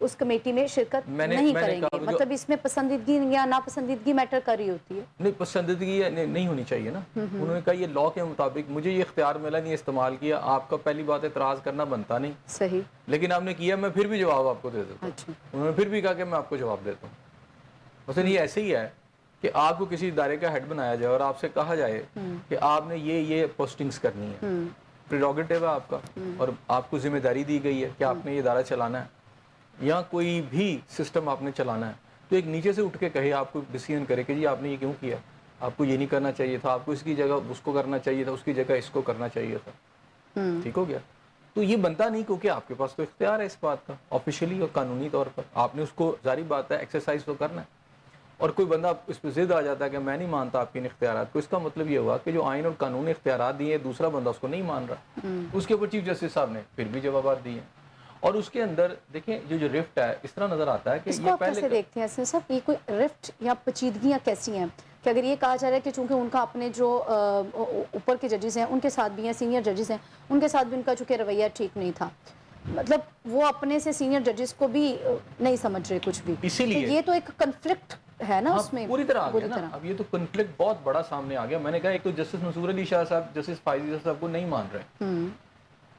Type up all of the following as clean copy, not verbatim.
اس committee میں شرکت نہیں کریں گے. مطلب اس میں پسندیدگی یا ناپسندیدگی میٹر کر رہی ہوتی ہے؟ نہیں، پسندیدگی نہیں ہونی چاہیے نا. انہوں نے کہا یہ لاء کے مطابق مجھے یہ اختیار ملا نہیں استعمال کیا. آپ کا پہلی بات اعتراض کرنا بنتا نہیں. صحیح. لیکن آپ نے کیا، میں پھر بھی جواب آپ کو دے دیتا ہوں. انہوں نے پھر بھی کہا کہ میں آپ کو جواب دیتا ہوں. مثلا یہ ایسے ہی ہے کہ آپ کو کسی ادارے کا ہیڈ بنایا جائے اور آپ سے کہا جائے کہ آپ نے یہ پوسٹنگز کرنی ہے، پریروگیٹو ہے آپ کا، اور آپ کو ذمہ داری دی گئی ہے کہ آپ نے یہ ادارہ چلانا ہے یا کوئی بھی سسٹم آپ نے چلانا ہے، تو ایک نیچے سے اٹھ کے کہے، آپ کو ڈیسیژن کرے کہ جی آپ نے یہ کیوں کیا، آپ کو یہ نہیں کرنا چاہیے تھا، آپ کو اس کی جگہ اس کو کرنا چاہیے تھا، اس کی جگہ اس کو کرنا چاہیے تھا. ٹھیک ہو گیا. تو یہ بنتا نہیں، کیونکہ آپ کے پاس تو اختیار ہے اس بات کا آفیشیلی اور قانونی طور پر. آپ نے اس کو ظاہری بات ہے ایکسرسائز تو کرنا ہے. اور کوئی بندہ اس پہ ضد آ جاتا ہے کہ میں نہیں مانتا آپ کے ان اختیارات کو، اس کا مطلب یہ ہوا کہ جو آئین اور قانونی اختیارات دیے دوسرا بندہ اس کو نہیں مان رہا. اس کے اوپر چیف جسٹس صاحب نے پھر بھی جوابات دیے. اور اس کے اندر دیکھیں جو رفٹ ہے اس طرح نظر آتا ہے کہ اس کو یہ آپ کیسے دیکھتے ہیں اسے صاحب؟ یہ کوئی رفٹ یا پیچیدگیاں کیسی ہیں کہ اگر یہ کہا جا رہا ہے کہ چونکہ ان کا اپنے جو اوپر کے ججز ہیں ان کے ساتھ بھی ہیں، سینئر ججز ہیں، ان کے ساتھ بھی ان کا چونکہ رویہ ٹھیک نہیں تھا، مطلب وہ اپنے سے سینئر ججز کو بھی نہیں سمجھ رہے کچھ بھی، اسی تو لیے یہ تو ایک کنفلکٹ ہے نا اس میں پوری طرح آ گیا نا. اب یہ تو کنفلکٹ بہت بڑا سامنے آ گیا. میں نے کہا ایک تو جسٹس منصور علی شاہ صاحب جسٹس فائزی صاحب کو نہیں مان رہے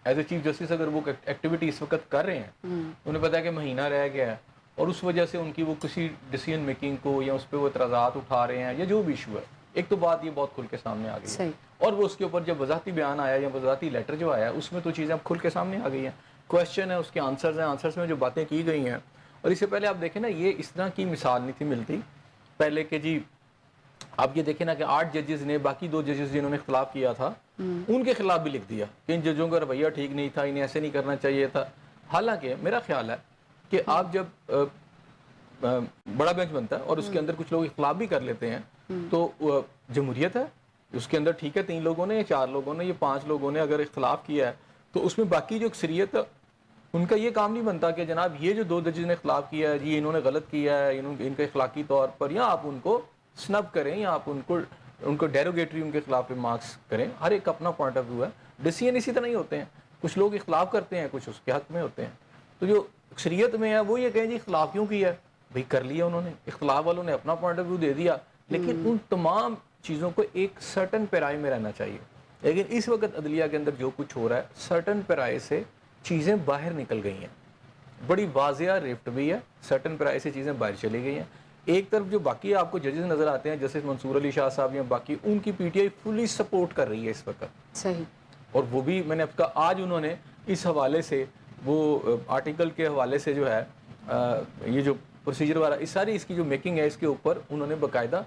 ایز اے چیف جسٹس. اگر وہ ایکٹیویٹی اس وقت کر رہے ہیں، انہیں پتا ہے کہ مہینہ رہ گیا ہے اور اس وجہ سے ان کی وہ کسی ڈیسیژن میکنگ کو یا اس پہ وہ اعتراضات اٹھا رہے ہیں یا جو بھی ایشو ہے، ایک تو بات یہ بہت کھل کے سامنے آ گئی ہے. اور وہ اس کے اوپر جب وضاحتی بیان آیا یا وضاحتی لیٹر جو آیا اس میں تو چیزیں اب کھل کے سامنے آ گئی ہیں. کویشچن ہے، اس کے آنسرز ہیں، آنسرز میں جو باتیں کی گئی ہیں. اور اس سے پہلے آپ دیکھیں نا، یہ اس طرح کی مثال نہیں تھی ملتی پہلے کہ جی آپ یہ دیکھیں نا کہ 8 ججز نے باقی 2 ججز جنہوں نے اختلاف کیا تھا ان کے خلاف بھی لکھ دیا کہ ان ججوں کا رویہ ٹھیک نہیں تھا، انہیں ایسے نہیں کرنا چاہیے تھا. حالانکہ میرا خیال ہے کہ آپ جب بڑا بینچ بنتا ہے اور اس کے اندر کچھ لوگ اختلاف بھی کر لیتے ہیں تو جمہوریت ہے اس کے اندر، ٹھیک ہے 3 لوگوں نے یا 4 لوگوں نے یا 5 لوگوں نے اگر اختلاف کیا ہے تو اس میں باقی جو اکثریت ان کا یہ کام نہیں بنتا کہ جناب یہ جو 2 ججز نے اختلاف کیا ہے جی انہوں نے غلط کیا ہے، ان کے اخلاقی طور پر، یا آپ ان کو سنب کریں یا آپ ان کو ڈیروگیٹری ان کے خلاف پہ مارکس کریں. ہر ایک اپنا پوائنٹ آف ویو ہے. ڈیسیژن اسی طرح نہیں ہوتے ہیں، کچھ لوگ اختلاف کرتے ہیں، کچھ اس کے حق میں ہوتے ہیں. تو جو اکثریت میں ہے وہ یہ کہیں جی اختلاف کیوں کیا ہے، بھئی کر لیا انہوں نے، اختلاف والوں نے اپنا پوائنٹ آف ویو دے دیا، لیکن ان تمام چیزوں کو ایک سرٹن پیرائے میں رہنا چاہیے. لیکن اس وقت عدلیہ کے اندر جو کچھ ہو رہا ہے سرٹن پیرائے سے چیزیں باہر نکل گئی ہیں. بڑی واضح ریفٹ بھی ہے، سرٹن پیرائے سے چیزیں باہر چلی گئی ہیں. ایک طرف جو باقی آپ کو ججز نظر آتے ہیں جیسے منصور علی شاہ صاحب یا باقی، ان کی پی ٹی آئی فلی سپورٹ کر رہی ہے اس وقت. صحیح. اور وہ بھی میں نے اب کا آج انہوں نے اس حوالے سے وہ آرٹیکل کے حوالے سے جو ہے یہ جو پروسیجر والا اس کی جو میکنگ ہے اس کے اوپر انہوں نے باقاعدہ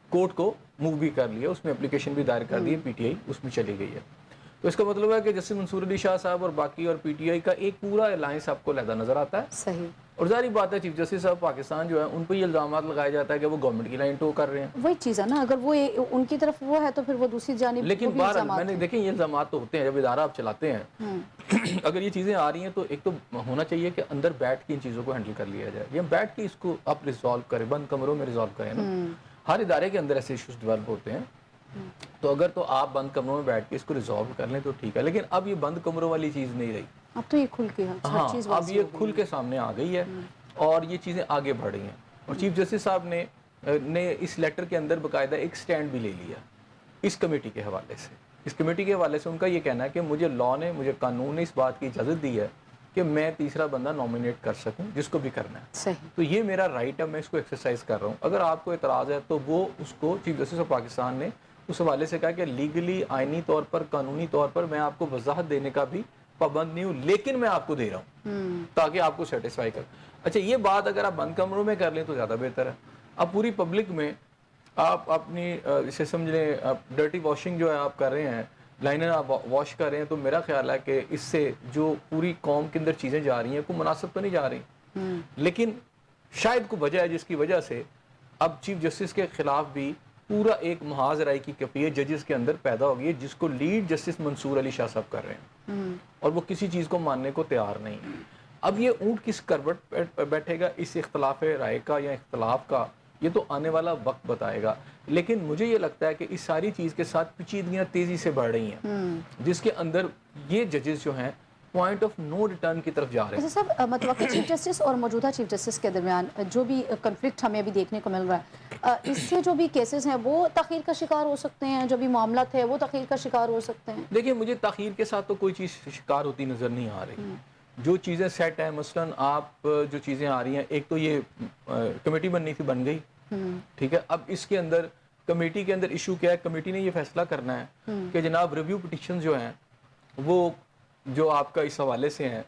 کورٹ کو موو بھی کر لیا، اس میں اپلیکیشن بھی دائر کر دی ہے، پی ٹی آئی اس میں چلی گئی ہے. تو اس کا مطلب ہے کہ جیسے منصور علی شاہ صاحب اور باقی اور پی ٹی آئی کا ایک پورا الائنس آپ کو علیحدہ نظر آتا ہے. صحیح. اور ظاہری بات ہے چیف جسٹس صاحب پاکستان جو ہے ان پہ یہ الزامات لگایا جاتا ہے کہ وہ گورنمنٹ کی لائن ٹو کر رہے ہیں. وہی چیز ہے نا، اگر وہ ان کی طرف وہ ہے تو پھر وہ دوسری جانب. لیکن بہرحال میں نے دیکھیں یہ الزامات تو ہوتے ہیں جب ادارہ آپ چلاتے ہیں اگر یہ چیزیں آ رہی ہیں تو ایک تو ہونا چاہیے کہ اندر بیٹھ کے ان چیزوں کو ہینڈل کر لیا جائے یا بیٹھ کے اس کو آپ ریزالو کریں، بند کمروں میں ریزالو کریں نا. ہر ادارے کے اندر ایسے ایشوز ڈیولپ ہوتے ہیں تو اگر تو آپ بند کمروں میں بیٹھ کے اس کو ریزالو کر لیں تو ٹھیک ہے. لیکن اب یہ بند کمروں والی چیز نہیں رہی، اب تو یہ کھل کے ہر چیز اب یہ کھل کے سامنے آ گئی ہے اور یہ چیزیں آگے بڑھ رہی ہیں. اور چیف جسٹس صاحب نے اس لیٹر کے اندر باقاعدہ ایک سٹینڈ بھی لے لیا اس کمیٹی کے حوالے سے. اس کمیٹی کے حوالے سے ان کا یہ کہنا ہے کہ مجھے لاء نے، مجھے قانون نے اس بات کی اجازت دی ہے کہ میں تیسرا بندہ نامینیٹ کر سکوں جس کو بھی کرنا ہے. صحیح. تو یہ میرا رائٹ ہے، میں اس کو ایکسرسائز کر رہا ہوں. اگر آپ کو اعتراض ہے تو وہ اس کو چیف جسٹس آف پاکستان نے اس حوالے سے کہا کہ لیگلی، آئینی طور پر، قانونی طور پر میں آپ کو وضاحت دینے کا بھی پابند نہیں ہوں، لیکن میں آپ کو دے رہا ہوں تاکہ آپ کو سیٹسفائی کر. اچھا یہ بات اگر آپ بند کمروں میں کر لیں تو زیادہ بہتر ہے. اب پوری پبلک میں آپ اپنی اسے سمجھ لیں ڈرٹی واشنگ جو ہے آپ کر رہے ہیں، لائنیں آپ واش کر رہے ہیں، تو میرا خیال ہے کہ اس سے جو پوری قوم کے اندر چیزیں جا رہی ہیں کوئی مناسب تو نہیں جا رہی. لیکن شاید کوئی وجہ ہے جس کی وجہ سے اب چیف جسٹس کے خلاف بھی پورا ایک محاذ رائے کی کیفیت ججز کے اندر پیدا ہو گئی ہے جس کو لیڈ جسٹس منصور علی شاہ صاحب کر رہے ہیں اور وہ کسی چیز کو ماننے کو تیار نہیں. اب یہ اونٹ کس کروٹ پہ بیٹھے گا اس اختلاف رائے کا یا اختلاف کا، یہ تو آنے والا وقت بتائے گا. لیکن مجھے یہ لگتا ہے کہ اس ساری چیز کے ساتھ پیچیدگیاں تیزی سے بڑھ رہی ہیں جس کے اندر یہ ججز جو ہیں پوائنٹ آف نو ریٹرن کی طرف جا رہے ہیں. جیسے صاحب متوقع چیف جسٹس اور موجودہ چیف جسٹس کے درمیان جو بھی کنفلکٹ ہمیں ابھی دیکھنے کو مل رہا ہے، اس سے جو بھی کیسز ہیں وہ تاخیر کا شکار ہو سکتے ہیں، جو بھی معاملات ہیں وہ تاخیر کا شکار ہو سکتے ہیں؟ دیکھیں مجھے تاخیر کے ساتھ تو کوئی چیز شکار ہوتی نظر نہیں آ رہی. جو چیزیں سیٹ ہیں، مثلا آپ جو چیزیں آ رہی ہیں، ایک تو یہ کمیٹی بننی تھی، بن گئی، ٹھیک ہے. اب اس کے اندر کمیٹی کے اندر ایشو کیا ہے، کمیٹی نے یہ فیصلہ کرنا ہے کہ جناب ریویو پٹیشن جو ہیں وہ جو آپ کا اس حوالے سے ہیں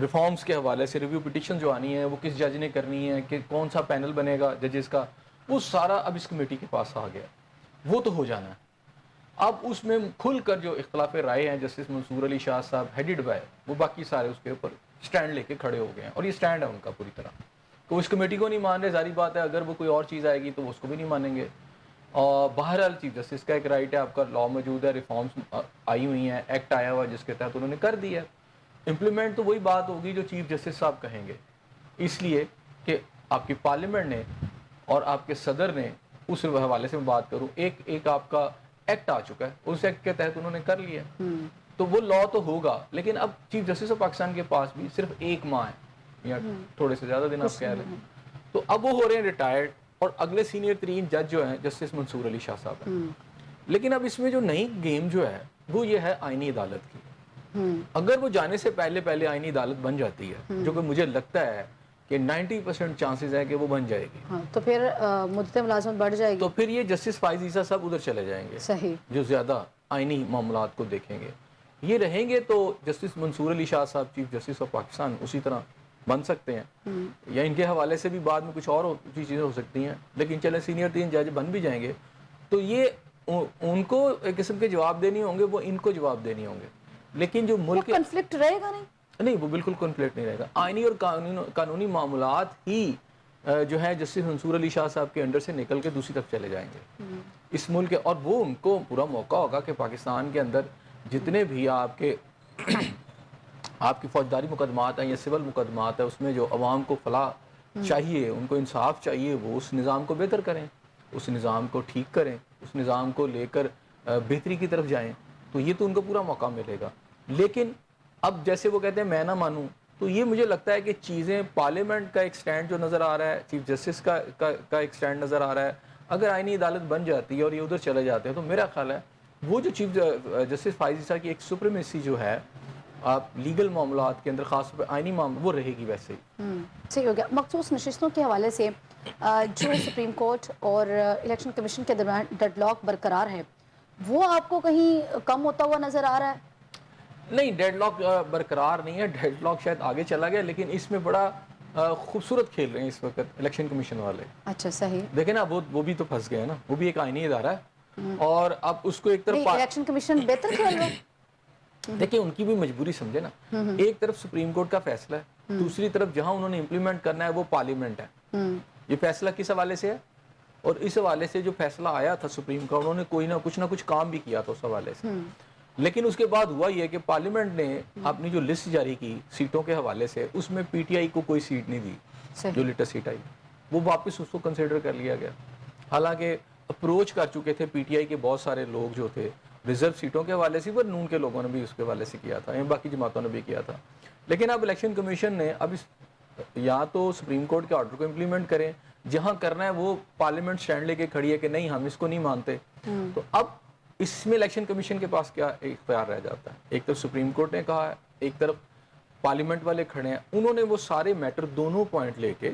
ریفارمز کے حوالے سے ریویو پٹیشن جو آنی ہے وہ کس جج نے کرنی ہے، کہ کون سا پینل بنے گا ججز کا، وہ سارا اب اس کمیٹی کے پاس آ گیا. وہ تو ہو جانا ہے. اب اس میں کھل کر جو اختلاف رائے ہیں جسٹس منصور علی شاہ صاحب ہیڈڈ بائی، وہ باقی سارے اس کے اوپر سٹینڈ لے کے کھڑے ہو گئے ہیں، اور یہ سٹینڈ ہے ان کا پوری طرح. تو اس کمیٹی کو نہیں مان رہے، ظاہری بات ہے اگر وہ کوئی اور چیز آئے گی تو وہ اس کو بھی نہیں مانیں گے. اور بہرحال چیف جسٹس کا ایک رائٹ ہے، آپ کا لا موجود ہے، ریفارمز آئی ہوئی ہیں، ایکٹ آیا ہوا جس کے تحت انہوں نے کر دیا. امپلیمنٹ تو وہی بات ہوگی جو چیف جسٹس صاحب کہیں گے، اس لیے کہ آپ کی پارلیمنٹ نے اور آپ کے صدر نے، اس حوالے سے میں بات کروں، ایک آپ کا ایکٹ آ چکا ہے، اس ایکٹ کے تحت انہوں نے کر لیا. تو وہ لا تو ہوگا، لیکن اب چیف جسٹس آف پاکستان کے پاس بھی صرف 1 ماہ ہے یا تھوڑے سے زیادہ دن آپ کہہ رہے ہیں. تو اب وہ ہو رہے ہیں ریٹائرڈ، اور اگلے سینئر ترین جج جو ہیں جسٹس منصور علی شاہ صاحب ہیں. لیکن اب اس میں جو نئی گیم جو ہے وہ یہ ہے آئینی عدالت کی. اگر وہ جانے سے پہلے آئینی عدالت بن جاتی ہے، جو کہ مجھے لگتا ہے کہ 90% چانسز ہے کہ وہ بن جائے گی، تو پھر مدت ملازمت بڑھ جائے گی. تو پھر یہ جسٹس فائز عیسیٰ صاحب ادھر چلے جائیں گے، صحیح، جو زیادہ آئینی معاملات کو دیکھیں گے. یہ رہیں گے تو جسٹس منصور علی شاہ صاحب چیف جسٹس آف پاکستان اسی طرح بن سکتے ہیں، یا ان کے حوالے سے بھی بعد میں کچھ اور چیزیں ہو سکتی ہیں. لیکن چلے سینئر 3 جج بن بھی جائیں گے تو یہ ان کو ایک قسم کے جواب دینے ہوں گے، وہ ان کو جواب دینے ہوں گے. لیکن جو ملک کنفلکٹ رہے گا نہیں، وہ بالکل کنفلکٹ نہیں رہے گا. آئینی اور قانونی معاملات ہی جو ہے جسٹس منصور علی شاہ صاحب کے انڈر سے نکل کے دوسری طرف چلے جائیں گے اس ملک کے. اور وہ ان کو پورا موقع ہوگا کہ پاکستان کے اندر جتنے بھی آپ کی فوجداری مقدمات ہیں یا سول مقدمات ہیں، اس میں جو عوام کو فلاح چاہیے، ان کو انصاف چاہیے، وہ اس نظام کو بہتر کریں، اس نظام کو ٹھیک کریں، اس نظام کو لے کر بہتری کی طرف جائیں. تو یہ تو ان کو پورا موقع ملے گا. لیکن اب جیسے وہ کہتے ہیں میں نہ مانوں، تو یہ مجھے لگتا ہے کہ چیزیں پارلیمنٹ کا ایک سٹینڈ جو نظر آ رہا ہے، چیف جسٹس کا ایک سٹینڈ نظر آ رہا ہے، اگر آئینی عدالت بن جاتی ہے اور یہ ادھر چلے جاتے ہیں، تو میرا خیال ہے وہ جو چیف جسٹس فائز عیسیٰ کی ایک سپریمیسی جو ہے آپ لیگل معاملات کے اندر، خاص طور پہ آئینی معاملات، وہ رہے گی ویسے ہی. صحیح ہو گیا. مخصوص نشستوں کے حوالے سے جو سپریم کورٹ اور الیکشن کمیشن کے درمیان ڈیڈ لاک برقرار ہے، وہ آپ کو کہیں کم ہوتا ہوا نظر آ رہا ہے؟ نہیں، ڈیڈ لاک برقرار نہیں ہے، ڈیڈ لاک شاید آگے چلا گیا، لیکن اس میں بڑا خوبصورت کھیل رہے ہیں اس وقت الیکشن کمیشن والے. اچھا، صحیح. دیکھیں نا، وہ بھی تو پھنس گئے نا، وہ بھی ایک آئینی ادارہ ہے، اور اب اس کو ایک طرف الیکشن کمیشن بہتر کھیل رہا ہے. دیکھیں ان کی بھی مجبوری سمجھے نا، ایک طرف سپریم کورٹ کا فیصلہ ہے، دوسری طرف جہاں انہوں نے امپلیمنٹ کرنا ہے وہ پارلیمنٹ ہے. یہ فیصلہ کس حوالے سے ہے، اور اس حوالے سے جو فیصلہ آیا تھا سپریم کورٹ، انہوں نے کچھ نہ کچھ کام بھی کیا تھا اس حوالے سے. لیکن اس کے بعد ہوا یہ کہ پارلیمنٹ نے اپنی جو لسٹ جاری کی سیٹوں کے حوالے سے، اس میں پی ٹی آئی کو کوئی سیٹ نہیں دی، جو لیٹسٹ سیٹ آئی وہ واپس اس کو کنسیڈر کر لیا گیا. حالانکہ اپروچ کر چکے تھے پی ٹی آئی کے بہت سارے لوگ جو تھے ریزرو سیٹوں کے حوالے سے، پر نون کے لوگوں نے بھی اس کے حوالے سے کیا تھا، باقی جماعتوں نے بھی کیا تھا. لیکن اب الیکشن کمیشن نے اب یا تو سپریم کورٹ کے آرڈر کو امپلیمنٹ کریں، جہاں کرنا ہے وہ پارلیمنٹ سٹینڈ لے کے کھڑی ہے کہ نہیں ہم اس کو نہیں مانتے. تو اب اس میں الیکشن کمیشن کے پاس کیا اختیار رہ جاتا ہے؟ ایک طرف سپریم کورٹ نے کہا ہے، ایک طرف پارلیمنٹ والے کھڑے ہیں. انہوں نے وہ سارے میٹر دونوں پوائنٹ لے کے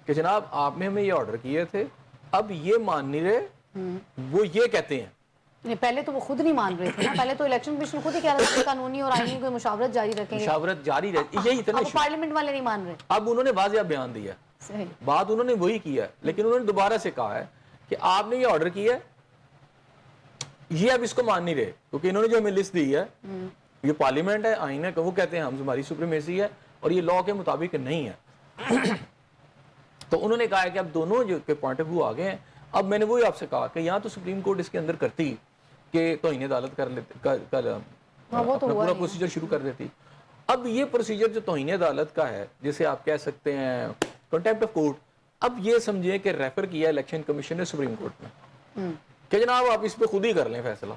کہ جناب آپ نے ہمیں یہ آرڈر کیے تھے، اب یہ مان نہیں رہے، وہ یہ کہتے ہیں. پہلے تو وہ خود نہیں مان رہے تھے نا، پہلے تو الیکشن کمیشن خود ہی کہہ رہا تھا کہ قانونی اور آئینی کوئی مشاورت جاری رکھیں گے. مشاورت جاری رہتی، یہی تھا نا. اب پارلیمنٹ والے نہیں مان رہے. اب انہوں نے واضح بیان دیا، بات انہوں نے وہی کیا ہے، لیکن انہوں نے دوبارہ سے کہا ہے کہ آپ نے یہ آرڈر کیا ہے، یہ اب اس کو مان نہیں رہے، کیونکہ انہوں نے جو ہمیں لسٹ دی ہے، یہ پارلیمنٹ ہے، آئین ہے، وہ کہتے ہیں ہماری سپریمیسی ہے اور یہ لا کے مطابق نہیں ہے. تو انہوں نے کہا ہے کہ اب دونوں جو کے پوائنٹ آف ویو آ گئے ہیں. اب میں نے وہی آپ سے کہا کہ یہاں تو سپریم کورٹ اس کے اندر کرتی کہ توہین عدالت کر لیتے، اپنا پورا پروسیجر شروع کر دیتی. اب یہ پروسیجر جو توہین عدالت کا ہے، جسے آپ کہہ سکتے ہیں کنٹیمپٹ آف کورٹ، اب یہ سمجھیں کہ ریفر کیا الیکشن کمیشن نے سپریم کورٹ میں کہ جناب آپ اس پہ خود ہی کر لیں فیصلہ.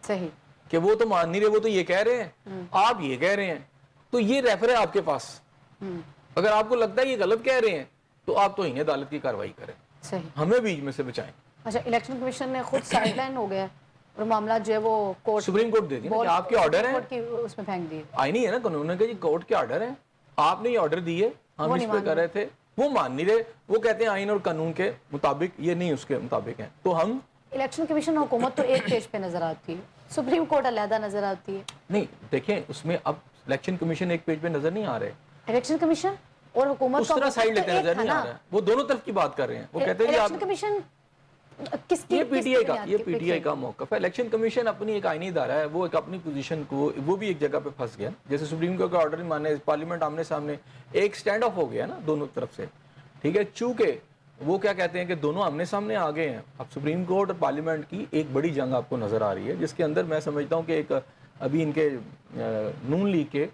صحیح. کہ وہ تو مان نہیں رہے, وہ تو یہ کہہ رہے ہیں, آپ یہ کہہ رہے ہیں, تو یہ ریفر ہے آپ کے پاس. اگر آپ کو لگتا ہے یہ غلط کہہ رہے ہیں تو آپ تو انہیں عدالت کی کارروائی کریں, صحیح. ہمیں بیچ میں سے بچائیں. اچھا, الیکشن کمیشن نے خود سائڈ لائن ہو گیا اور معاملات جو ہے وہ کورٹ, سپریم کورٹ دے دی نا کہ آپ کے آرڈر ہیں, اس میں پھینک دیے. آئینی ہے نا قانون نے کہ جی کورٹ کے آرڈر ہیں, آپ نے یہ آرڈر دیے, ہم اس پہ کر رہے تھے, وہ مان نہیں رہے, وہ کہتے ہیں آئین اور قانون کے مطابق, یہ نہیں اس کے مطابق ہیں, تو ہم. الیکشن کمیشن حکومت تو ایک پیج پہ نظر آتی ہے, سپریم کورٹ علیحدہ نظر آتی ہے. نہیں دیکھیں اس میں اب الیکشن کمیشن ایک پیج پہ نظر نہیں آ رہے, الیکشن کمیشن اور حکومت اس طرح سائڈ لیتے نظر نہیں آ رہا ہے, وہ دونوں طرف کی بات کر رہے ہیں. وہ کہتے ہیں الیکشن کمیشن کس کی, یہ پی ٹی آئی کا موقف ہے. الیکشن کمیشن اپنی ایک آئینی ادارہ ہے, وہ ایک اپنی پوزیشن کو, وہ بھی ایک جگہ پہ پھنس گیا, جیسے سپریم کورٹ کا آرڈر نہیں مانے, پارلیمنٹ آمنے سامنے ایک سٹینڈ آف ہو گیا نا دونوں طرف سے, ٹھیک ہے, چونکہ وہ کیا کہتے ہیں کہ دونوں آمنے سامنے آ گئے ہیں. اب سپریم کورٹ اور پارلیمنٹ کی ایک بڑی جنگ آپ کو نظر آ رہی ہے, جس کے اندر میں سمجھتا ہوں کہ ایک ابھی ان کے نون لیگ کے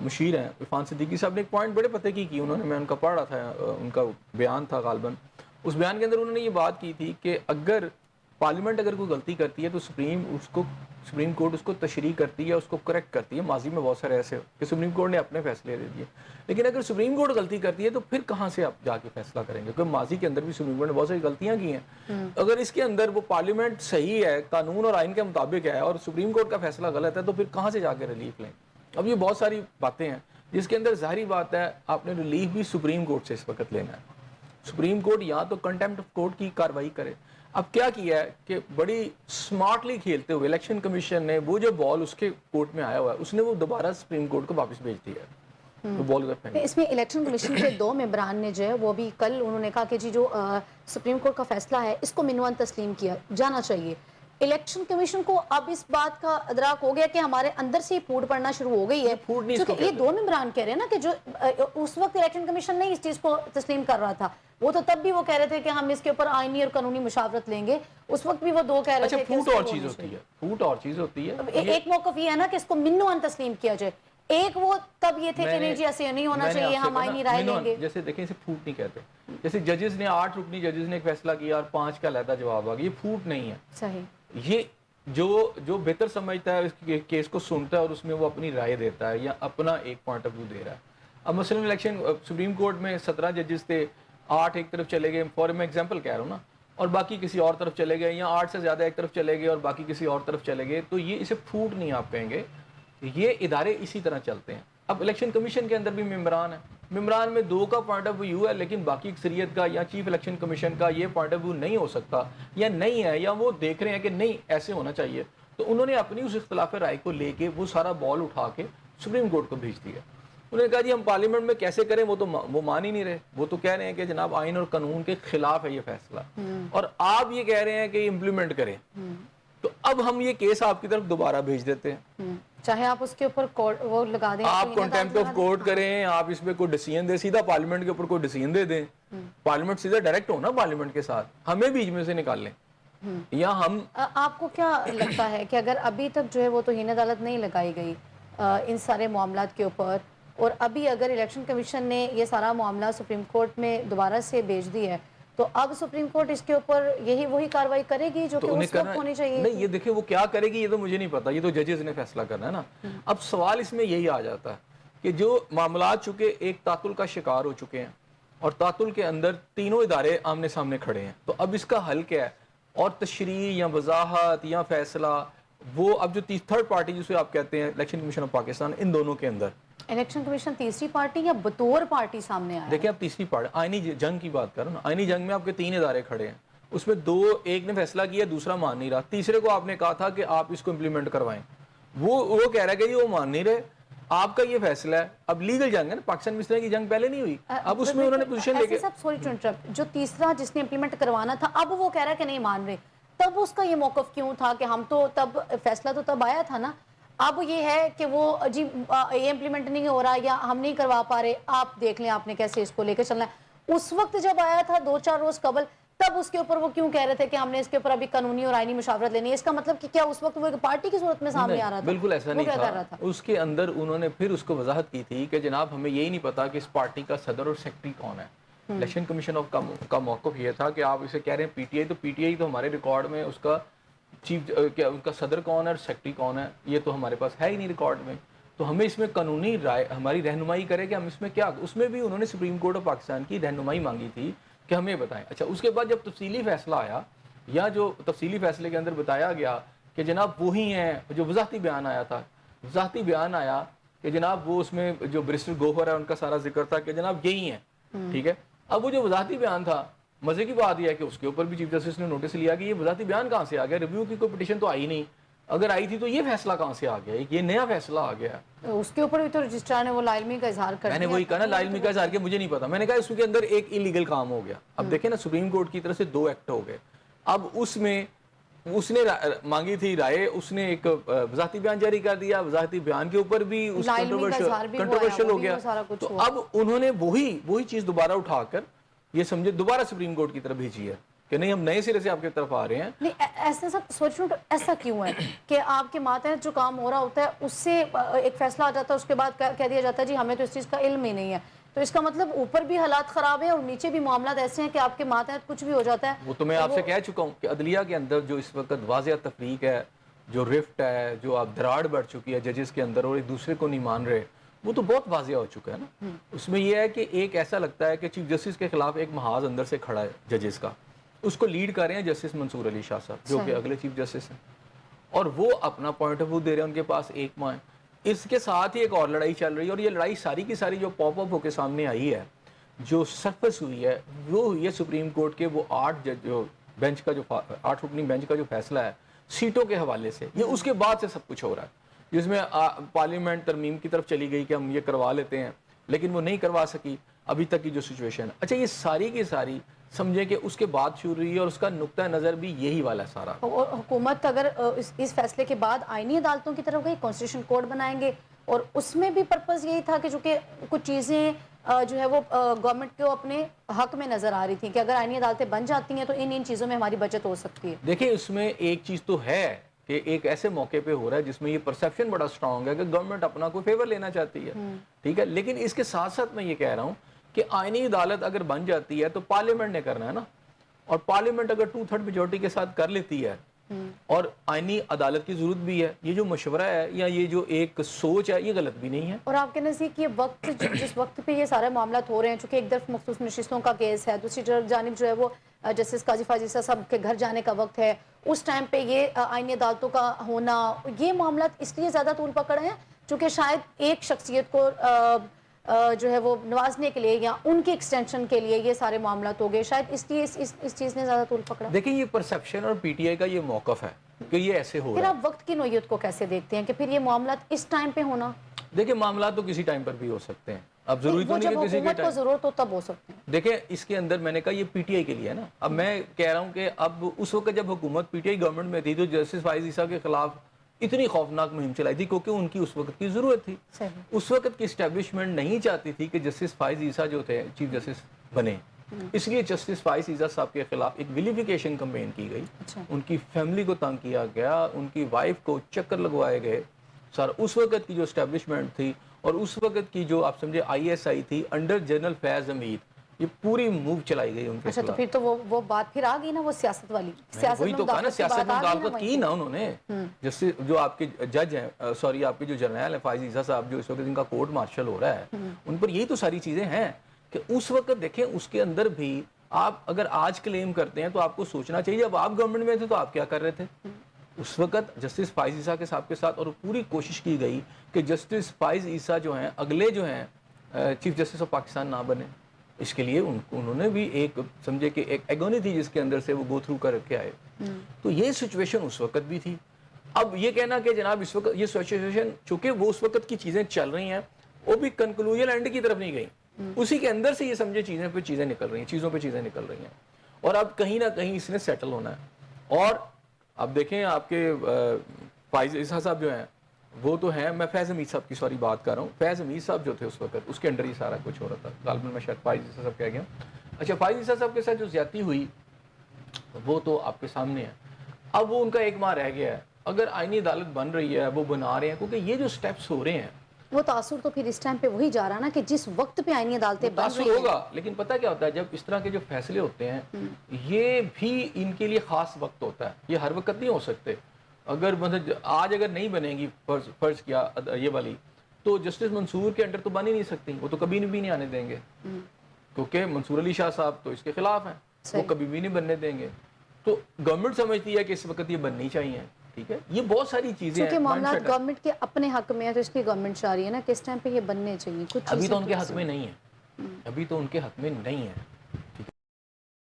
مشیر ہیں عرفان صدیقی صاحب نے ایک پوائنٹ بڑے پتے کی انہوں نے, میں ان کا پڑھ رہا تھا, ان کا بیان تھا غالباً, اس بیان کے اندر انہوں نے یہ بات کی تھی کہ اگر پارلیمنٹ اگر کوئی غلطی کرتی ہے تو سپریم کورٹ اس کو تشریح کرتی ہے, اس کو کریکٹ کرتی ہے. ماضی میں بہت سارے ایسے کہ سپریم کورٹ نے اپنے فیصلے دے دیے, لیکن اگر سپریم کورٹ غلطی کرتی ہے تو پھر کہاں سے آپ جا کے فیصلہ کریں گے, کیونکہ ماضی کے اندر بھی سپریم کورٹ نے بہت ساری غلطیاں کی ہیں. اگر اس کے اندر وہ پارلیمنٹ صحیح ہے, قانون اور آئین کے مطابق ہے, اور سپریم کورٹ کا فیصلہ غلط ہے, تو پھر کہاں سے جا کے ریلیف لیں. اب یہ بہت ساری باتیں ہیں جس کے اندر ظاہری بات ہے آپ نے ریلیف بھی سپریم کورٹ سے اس وقت لینا ہے. سپریم کورٹ یا تو کنٹیمپٹ آف کورٹ کی کارروائی کرے. اب کیا کیا ہے کہ بڑی سمارٹلی کھیلتے ہوئے الیکشن کمیشن نے وہ جو بال اس کے کورٹ میں آیا ہوا ہے, اس نے وہ دوبارہ سپریم کورٹ کو واپس بھیج دیا ہے. تو بال ادھر پھینک. اس میں الیکشن کمیشن کے 2 ممبران نے جو ہے وہ بھی کل انہوں نے کہا کہ جی جو سپریم کورٹ کا فیصلہ ہے اس کو منوان تسلیم کیا جانا چاہیے. الیکشن کمیشن کو اب اس بات کا ادراک ہو گیا کہ ہمارے اندر سے ہی پھوٹ پڑنا شروع ہو گئی ہے, کیونکہ یہ 2 ممبران کہہ رہے ہیں نا کہ جو اس وقت الیکشن کمیشن نہیں اس چیز کو تسلیم کر رہا تھا, وہ تو تب بھی وہ کہہ رہے تھے کہ ہم اس کے اوپر آئینی اور قانونی مشاورت لیں گے, اس وقت بھی وہ 2 کہہ رہے تھے. پھوٹ اور چیز ہوتی ہے, پھوٹ اور چیز ہوتی ہے. ایک موقف یہ ہے نا کہ اس کو منوان تسلیم کیا جائے, ایک وہ تب یہ تھے کہ نہیں جی ایسے نہیں ہونا چاہیے, ہم آئینی رائے لیں گے. جیسے دیکھیں اسے پھوٹ نہیں کہتے, جیسے ججز نے 8 رکنی ججز نے ایک فیصلہ کیا اور 5 کا علیحدہ جواب آ گیا, یہ پھوٹ نہیں ہے. صحیح. یہ جو بہتر سمجھتا ہے اس کیس کو سنتا ہے اور اس میں وہ اپنی رائے دیتا ہے یا اپنا ایک پوائنٹ آف ویو دے رہا ہے. اب مثلا الیکشن سپریم کورٹ میں 17 ججز تھے, 8 ایک طرف چلے گئے, فور میں ایگزامپل کہہ رہا ہوں نا, اور باقی کسی اور طرف چلے گئے, یا 8 سے زیادہ ایک طرف چلے گئے اور باقی کسی اور طرف چلے گئے, تو یہ اسے پھوٹ نہیں آپ کہیں گے, یہ ادارے اسی طرح چلتے ہیں. اب الیکشن کمیشن کے اندر بھی ممبران ہیں, ممبران میں 2 کا پوائنٹ آف ویو ہے, لیکن باقی اکثریت کا یا چیف الیکشن کمیشن کا یہ پوائنٹ آف ویو نہیں ہو سکتا یا نہیں ہے, یا وہ دیکھ رہے ہیں کہ نہیں ایسے ہونا چاہیے, تو انہوں نے اپنی اس اختلاف رائے کو لے کے وہ سارا بال اٹھا کے سپریم کورٹ کو بھیج دیا. انہوں نے کہا جی ہم پارلیمنٹ میں کیسے کریں, وہ مان ہی نہیں رہے, وہ تو کہہ رہے ہیں کہ جناب آئین اور قانون کے خلاف ہے یہ فیصلہ, اور آپ یہ کہہ رہے ہیں کہ یہ امپلیمنٹ کریں, تو اب ہم یہ کیس آپ کی طرف دوبارہ بھیج دیتے ہیں, چاہے آپ اس کے اوپر وہ لگا دیں, آپ کنٹیمپٹ آف کورٹ کریں, آپ اس پہ کوئی ڈیسیژن دیں, سیدھا پارلیمنٹ کے اوپر کوئی ڈیسیژن دے دیں, پارلیمنٹ سیدھا ڈائریکٹ ہونا پارلیمنٹ کے ساتھ, ہمیں بیچ میں سے نکال لیں. یا ہم, آپ کو کیا لگتا ہے کہ اگر ابھی تک جو ہے وہ توہین عدالت نہیں لگائی گئی ان سارے معاملات کے اوپر, اور ابھی اگر الیکشن کمیشن نے یہ سارا معاملہ سپریم کورٹ میں دوبارہ سے بھیج دی ہے, تو اب سپریم کورٹ اس کے اوپر وہی کارروائی کرے گی جو کہ اس وقت ہونی چاہیے؟ نہیں, یہ دیکھیں وہ کیا کرے گی یہ تو مجھے نہیں پتا, یہ تو ججز نے فیصلہ کرنا ہے نا. اب سوال اس میں یہی آ جاتا ہے کہ جو معاملات چکے ایک تعطل کا شکار ہو چکے ہیں, اور تعطل کے اندر تینوں ادارے آمنے سامنے کھڑے ہیں, تو اب اس کا حل کیا ہے, اور تشریح یا وضاحت یا فیصلہ وہ اب جو 3rd پارٹی جسے آپ کہتے ہیں الیکشن کمیشن آف پاکستان, ان دونوں کے اندر الیکشن کمیشن تیسری پارٹی یا بطور پارٹی سامنے آیا؟ دیکھیں آپ تیسری پارٹی آئینی جنگ کی بات کرو نا, آئینی جنگ میں آپ کے 3 ادارے کھڑے ہیں, اس میں 2, ایک نے فیصلہ کیا, دوسرا مان نہیں رہا, تیسرے کو آپ نے کہا تھا کہ آپ اس کو امپلیمنٹ کروائیں, وہ کہہ رہا ہے کہ وہ مان نہیں رہے, آپ کا یہ فیصلہ ہے. اب لیگل جنگ ہے نا, پاکستان میں اس طرح کی جنگ پہلے نہیں ہوئی, اب اس میں انہوں نے پوزیشن لے کے, سوری ٹو انٹرپٹ, جو تیسرا جس نے امپلیمنٹ کروانا تھا اب وہ کہہ رہا ہے کہ نہیں مان رہے, تب اس کا یہ موقف کیوں تھا کہ ہم تو تب فیصلہ تو تب آیا تھا نا, اب یہ ہے کہ وہ جی یہ امپلیمنٹ نہیں ہو رہا یا ہم نہیں کروا پا رہے, آپ دیکھ لیں آپ نے کیسے اس کو لے کے چلنا ہے. اس وقت جب آیا تھا 2-4 روز قبل, تب اس کے اوپر وہ کیوں کہہ رہے تھے کہ ہم نے اس کے اوپر ابھی قانونی اور آئینی مشاورت لینی ہے, اس کا مطلب کہ کیا اس وقت وہ ایک پارٹی کی صورت میں سامنے آ رہا تھا؟ بالکل ایسا نہیں تھا, اس کے اندر انہوں نے پھر اس کو وضاحت کی تھی کہ جناب ہمیں یہی نہیں پتا کہ اس پارٹی کا صدر اور سیکرٹری کون ہے. الیکشن کمیشن کا موقف یہ تھا کہ آپ اسے کہہ رہے ہیں پی ٹی آئی, تو پی ٹی آئی تو ہمارے ریکارڈ میں اس کا چیف کیا ان کا صدر کون ہے اور سیکٹری کون ہے یہ تو ہمارے پاس ہے ہی نہیں ریکارڈ میں. تو ہمیں اس میں قانونی رائے ہماری رہنمائی کرے کہ ہم اس میں کیا, اس میں بھی انہوں نے سپریم کورٹ آف پاکستان کی رہنمائی مانگی تھی کہ ہمیں بتائیں. اچھا اس کے بعد جب تفصیلی فیصلہ آیا یا جو تفصیلی فیصلے کے اندر بتایا گیا کہ جناب وہی ہیں جو وضاحتی بیان آیا تھا, وضاحتی بیان آیا کہ جناب وہ اس میں جو برسٹر گوہر ہے ان کا سارا ذکر تھا کہ جناب یہی ہیں, ٹھیک ہے. اب وہ جو وضاحتی بیان تھا, مزے کی بات یہ ہے کہ اس کے اوپر بھی چیف جسٹس نے نوٹس لیا کہ یہ وضاحتی بیان کہاں سے آ گیا, ریویو کی کوئی پٹیشن تو آئی نہیں, اگر آئی تھی تو یہ فیصلہ کہاں سے آ گیا, یہ نیا فیصلہ آ گیا. اس کے اوپر بھی تو رجسٹرار نے وہ لا علمی کا اظہار کر دیا. میں نے وہی کہا نا, لا علمی کا اظہار کیا مجھے نہیں پتا, میں نے کہا اس کے اندر ایک انلیگل کام ہو گیا. اب دیکھیں نا سپریم کورٹ کی طرف سے 2 ایکٹ ہو گئے, اب اس میں اس نے مانگی تھی رائے, اس نے ایک وضاحتی بیان جاری کر دیا, وضاحتی بیان کے اوپر بھی اس کنٹروورشل ہو گیا. تو اب انہوں نے وہی چیز دوبارہ اٹھا کر یہ سمجھے دوبارہ سپریم کورٹ کی طرف بھیجی ہے کہ نہیں ہم نئے سرے سے آپ کی طرف آ رہے ہیں. نہیں ایسا سب سوچ رہا ہوں ایسا کیوں ہے کہ آپ کے ماتحت جو کام ہو رہا ہوتا ہے اس سے ایک فیصلہ آ جاتا ہے, اس کے بعد کہہ دیا جاتا ہے جی ہمیں تو اس چیز کا علم ہی نہیں ہے. تو اس کا مطلب اوپر بھی حالات خراب ہیں اور نیچے بھی معاملات ایسے ہیں کہ آپ کے ماتحت کچھ بھی ہو جاتا ہے. وہ تو میں آپ سے کہہ چکا ہوں کہ عدلیہ کے اندر جو اس وقت واضح تفریق ہے, جو رفٹ ہے, جو آپ دراڑ بڑھ چکی ہے ججز کے اندر اور ایک دوسرے کو نہیں مان رہے, وہ تو بہت واضح ہو چکا ہے نا. اس میں یہ ہے کہ ایک ایسا لگتا ہے کہ چیف جسٹس کے خلاف ایک محاذ اندر سے کھڑا ہے ججز کا, اس کو لیڈ کر رہے ہیں جسٹس منصور علی شاہ صاحب جو کہ اگلے چیف جسٹس ہیں, اور وہ اپنا پوائنٹ آف ویو دے رہے ہیں, ان کے پاس ایک ماہ ہے. اس کے ساتھ ہی ایک اور لڑائی چل رہی ہے, اور یہ لڑائی ساری کی ساری جو پاپ اپ ہو کے سامنے آئی ہے, جو سرفس ہوئی ہے, وہ ہوئی ہے سپریم کورٹ کے وہ 8 بینچ کا جو 8 رکنی بینچ کا جو فیصلہ ہے سیٹوں کے حوالے سے. یہ اس کے بعد سے سب کچھ ہو رہا ہے, جس میں پارلیمنٹ ترمیم کی طرف چلی گئی کہ ہم یہ کروا لیتے ہیں, لیکن وہ نہیں کروا سکی ابھی تک کی جو سچویشن. اچھا یہ ساری کی ساری سمجھے کہ اس کے بعد شروع ہوئی ہے, اور اس کا نقطہ نظر بھی یہی والا سارا. اور حکومت اگر اس فیصلے کے بعد آئینی عدالتوں کی طرف گئی, کانسٹیٹیوشن کوڈ بنائیں گے, اور اس میں بھی پرپز یہی تھا کہ چونکہ کچھ چیزیں جو ہے وہ گورنمنٹ کو اپنے حق میں نظر آ رہی تھیں کہ اگر آئینی عدالتیں بن جاتی ہیں تو ان چیزوں میں ہماری بچت ہو سکتی ہے. دیکھیں اس میں ایک چیز تو ہے کہ ایک ایسے موقع پہ ہو رہا ہے جس میں یہ پرسیپشن بڑا سٹرونگ ہے کہ گورنمنٹ اپنا کوئی فیور لینا چاہتی ہے, ٹھیک ہے. لیکن اس کے ساتھ ساتھ میں یہ کہہ رہا ہوں کہ آئینی عدالت اگر بن جاتی ہے تو پارلیمنٹ نے کرنا ہے نا, اور پارلیمنٹ اگر 2/3 میجورٹی کے ساتھ کر لیتی ہے, اور آئینی عدالت کی ضرورت بھی ہے, یہ جو مشورہ ہے یا یہ جو ایک سوچ ہے یہ غلط بھی نہیں ہے. اور آپ کے نزدیک یہ وقت جس وقت پہ یہ سارے معاملات ہو رہے ہیں, چونکہ ایک طرف مخصوص نشستوں کا کیس ہے, دوسری جانب جو ہے وہ جسٹس قاضی فائز عیسیٰ صاحب کے گھر جانے کا وقت ہے, اس ٹائم پہ یہ آئینی عدالتوں کا ہونا, یہ معاملات اس لیے زیادہ طول پکڑ ہیں چونکہ شاید ایک شخصیت کو جو ہے وہ نوازنے کے لیے یا ان کی ایکسٹینشن کے لیے یہ سارے معاملات ہو گئے, شاید اس لیے اس چیز نے زیادہ طول پکڑا. دیکھیں یہ پرسیپشن اور پی ٹی آئی کا یہ موقف ہے کہ یہ ایسے ہو رہا ہے. پھر آپ وقت کی نوعیت کو کیسے دیکھتے ہیں کہ پھر یہ معاملات اس ٹائم پہ ہونا؟ دیکھیں معاملات تو کسی ٹائم پر بھی ہو سکتے ہیں, اب ضروری تو نہیں کہ کسی کے ٹائم کو ضرورت ہو تب ہو سکتے ہیں. دیکھیں اس کے اندر میں نے کہا یہ پی ٹی آئی کے لیے ہے نا. اب میں کہہ رہا ہوں کہ اب اس وقت جب حکومت پی ٹی آئی گورنمنٹ میں تھی تو جسٹس فائز عیسیٰ کے خلاف اتنی خوفناک مہم چلائی تھی کیونکہ ان کی اس وقت کی ضرورت تھی. اس وقت کی اسٹیبلشمنٹ نہیں چاہتی تھی کہ جسٹس فائز عیسیٰ جو تھے چیف جسٹس بنے, اس لیے جسٹس فائز عیسیٰ صاحب کے خلاف ایک ویلیفیکیشن کمپین کی گئی, ان کی فیملی کو تنگ کیا گیا, ان کی وائف کو چکر لگوائے گئے. سر اس وقت کی جو اسٹیبلشمنٹ تھی اور اس وقت کی جو آپ سمجھے آئی ایس آئی تھی انڈر جنرل فیض حمید, یہ پوری موو چلائی گئی ان کے خلاف. اچھا تو پھر تو وہ بات پھر آ گئی نا وہ سیاست والی, وہی تو کہا نا سیاست میں مداخلت کی نا انہوں نے. جیسے جو آپ کے جج ہیں, سوری آپ کے جو جرنیل ہیں فائز عیسیٰ صاحب جو اس وقت ان کا کورٹ مارشل ہو رہا ہے, ان پر یہی تو ساری چیزیں ہیں کہ اس وقت دیکھیں اس کے اندر بھی آپ اگر آج کلیم کرتے ہیں تو آپ کو سوچنا چاہیے جب آپ گورنمنٹ میں تھے تو آپ کیا کر رہے تھے. اس وقت جسٹس فائز عیسیٰ کے صاحب کے ساتھ اور پوری کوشش کی گئی کہ جسٹس فائز عیسیٰ جو ہیں اگلے جو ہیں چیف جسٹس آف پاکستان نہ بنے. اس کے لیے انہوں نے بھی ایک سمجھے کہ ایک ایگونی تھی جس کے اندر سے وہ گو تھرو کر کے آئے. تو یہ سچویشن اس وقت بھی تھی. اب یہ کہنا کہ جناب اس وقت یہ سچویشن چونکہ وہ اس وقت کی چیزیں چل رہی ہیں وہ بھی کنکلوژن اینڈ کی طرف نہیں گئی, اسی کے اندر سے یہ سمجھے چیزیں نکل رہی ہیں, چیزوں پہ چیزیں نکل رہی ہیں, اور اب کہیں نہ کہیں اس نے سیٹل ہونا ہے. اور اب دیکھیں آپ کے فائز عیسیٰ صاحب جو ہیں وہ تو ہیں, میں فیض حمید صاحب کی سوری بات کر رہا ہوں, فیض حمید صاحب جو تھے اس وقت اس کے انڈر ہی سارا کچھ ہو رہا تھا. غالباً میں شاید فائز عیسیٰ صاحب کہہ گیا. اچھا فائز عیسیٰ صاحب کے ساتھ جو زیادتی ہوئی وہ تو آپ کے سامنے ہے. اب وہ ان کا ایک ماہ رہ گیا ہے, اگر آئینی عدالت بن رہی ہے وہ بنا رہے ہیں, کیونکہ یہ جو سٹیپس ہو رہے ہیں وہ تاثر تو پھر اس ٹائم پہ وہی جا رہا نا کہ جس وقت پہ آئینی عدالتیں بن تاثر رہی ہیں. ہوگا، لیکن پتہ کیا ہوتا ہے جب اس طرح کے جو فیصلے ہوتے ہیں یہ بھی ان کے لیے خاص وقت ہوتا ہے، یہ ہر وقت نہیں ہو سکتے. اگر مطلب آج اگر نہیں بنے گی فرض کیا یہ والی، تو جسٹس منصور کے انڈر تو بن ہی نہیں سکتی، وہ تو کبھی بھی نہیں آنے دیں گے کیونکہ منصور علی شاہ صاحب تو اس کے خلاف ہیں، وہ کبھی بھی نہیں بننے دیں گے. تو گورنمنٹ سمجھتی ہے کہ اس وقت یہ بننی چاہیے. ٹھیک ہے، یہ بہت ساری چیزیں ہیں. کیونکہ معاملات گورنمنٹ کے اپنے حق میں ہے تو اس کی گورنمنٹ چاہ رہی ہے نا کہ اس ٹائم پہ یہ بننے چاہیے. کچھ ابھی تو ان کے حق میں نہیں ہے، ابھی تو ان کے حق میں نہیں ہے. ٹھیک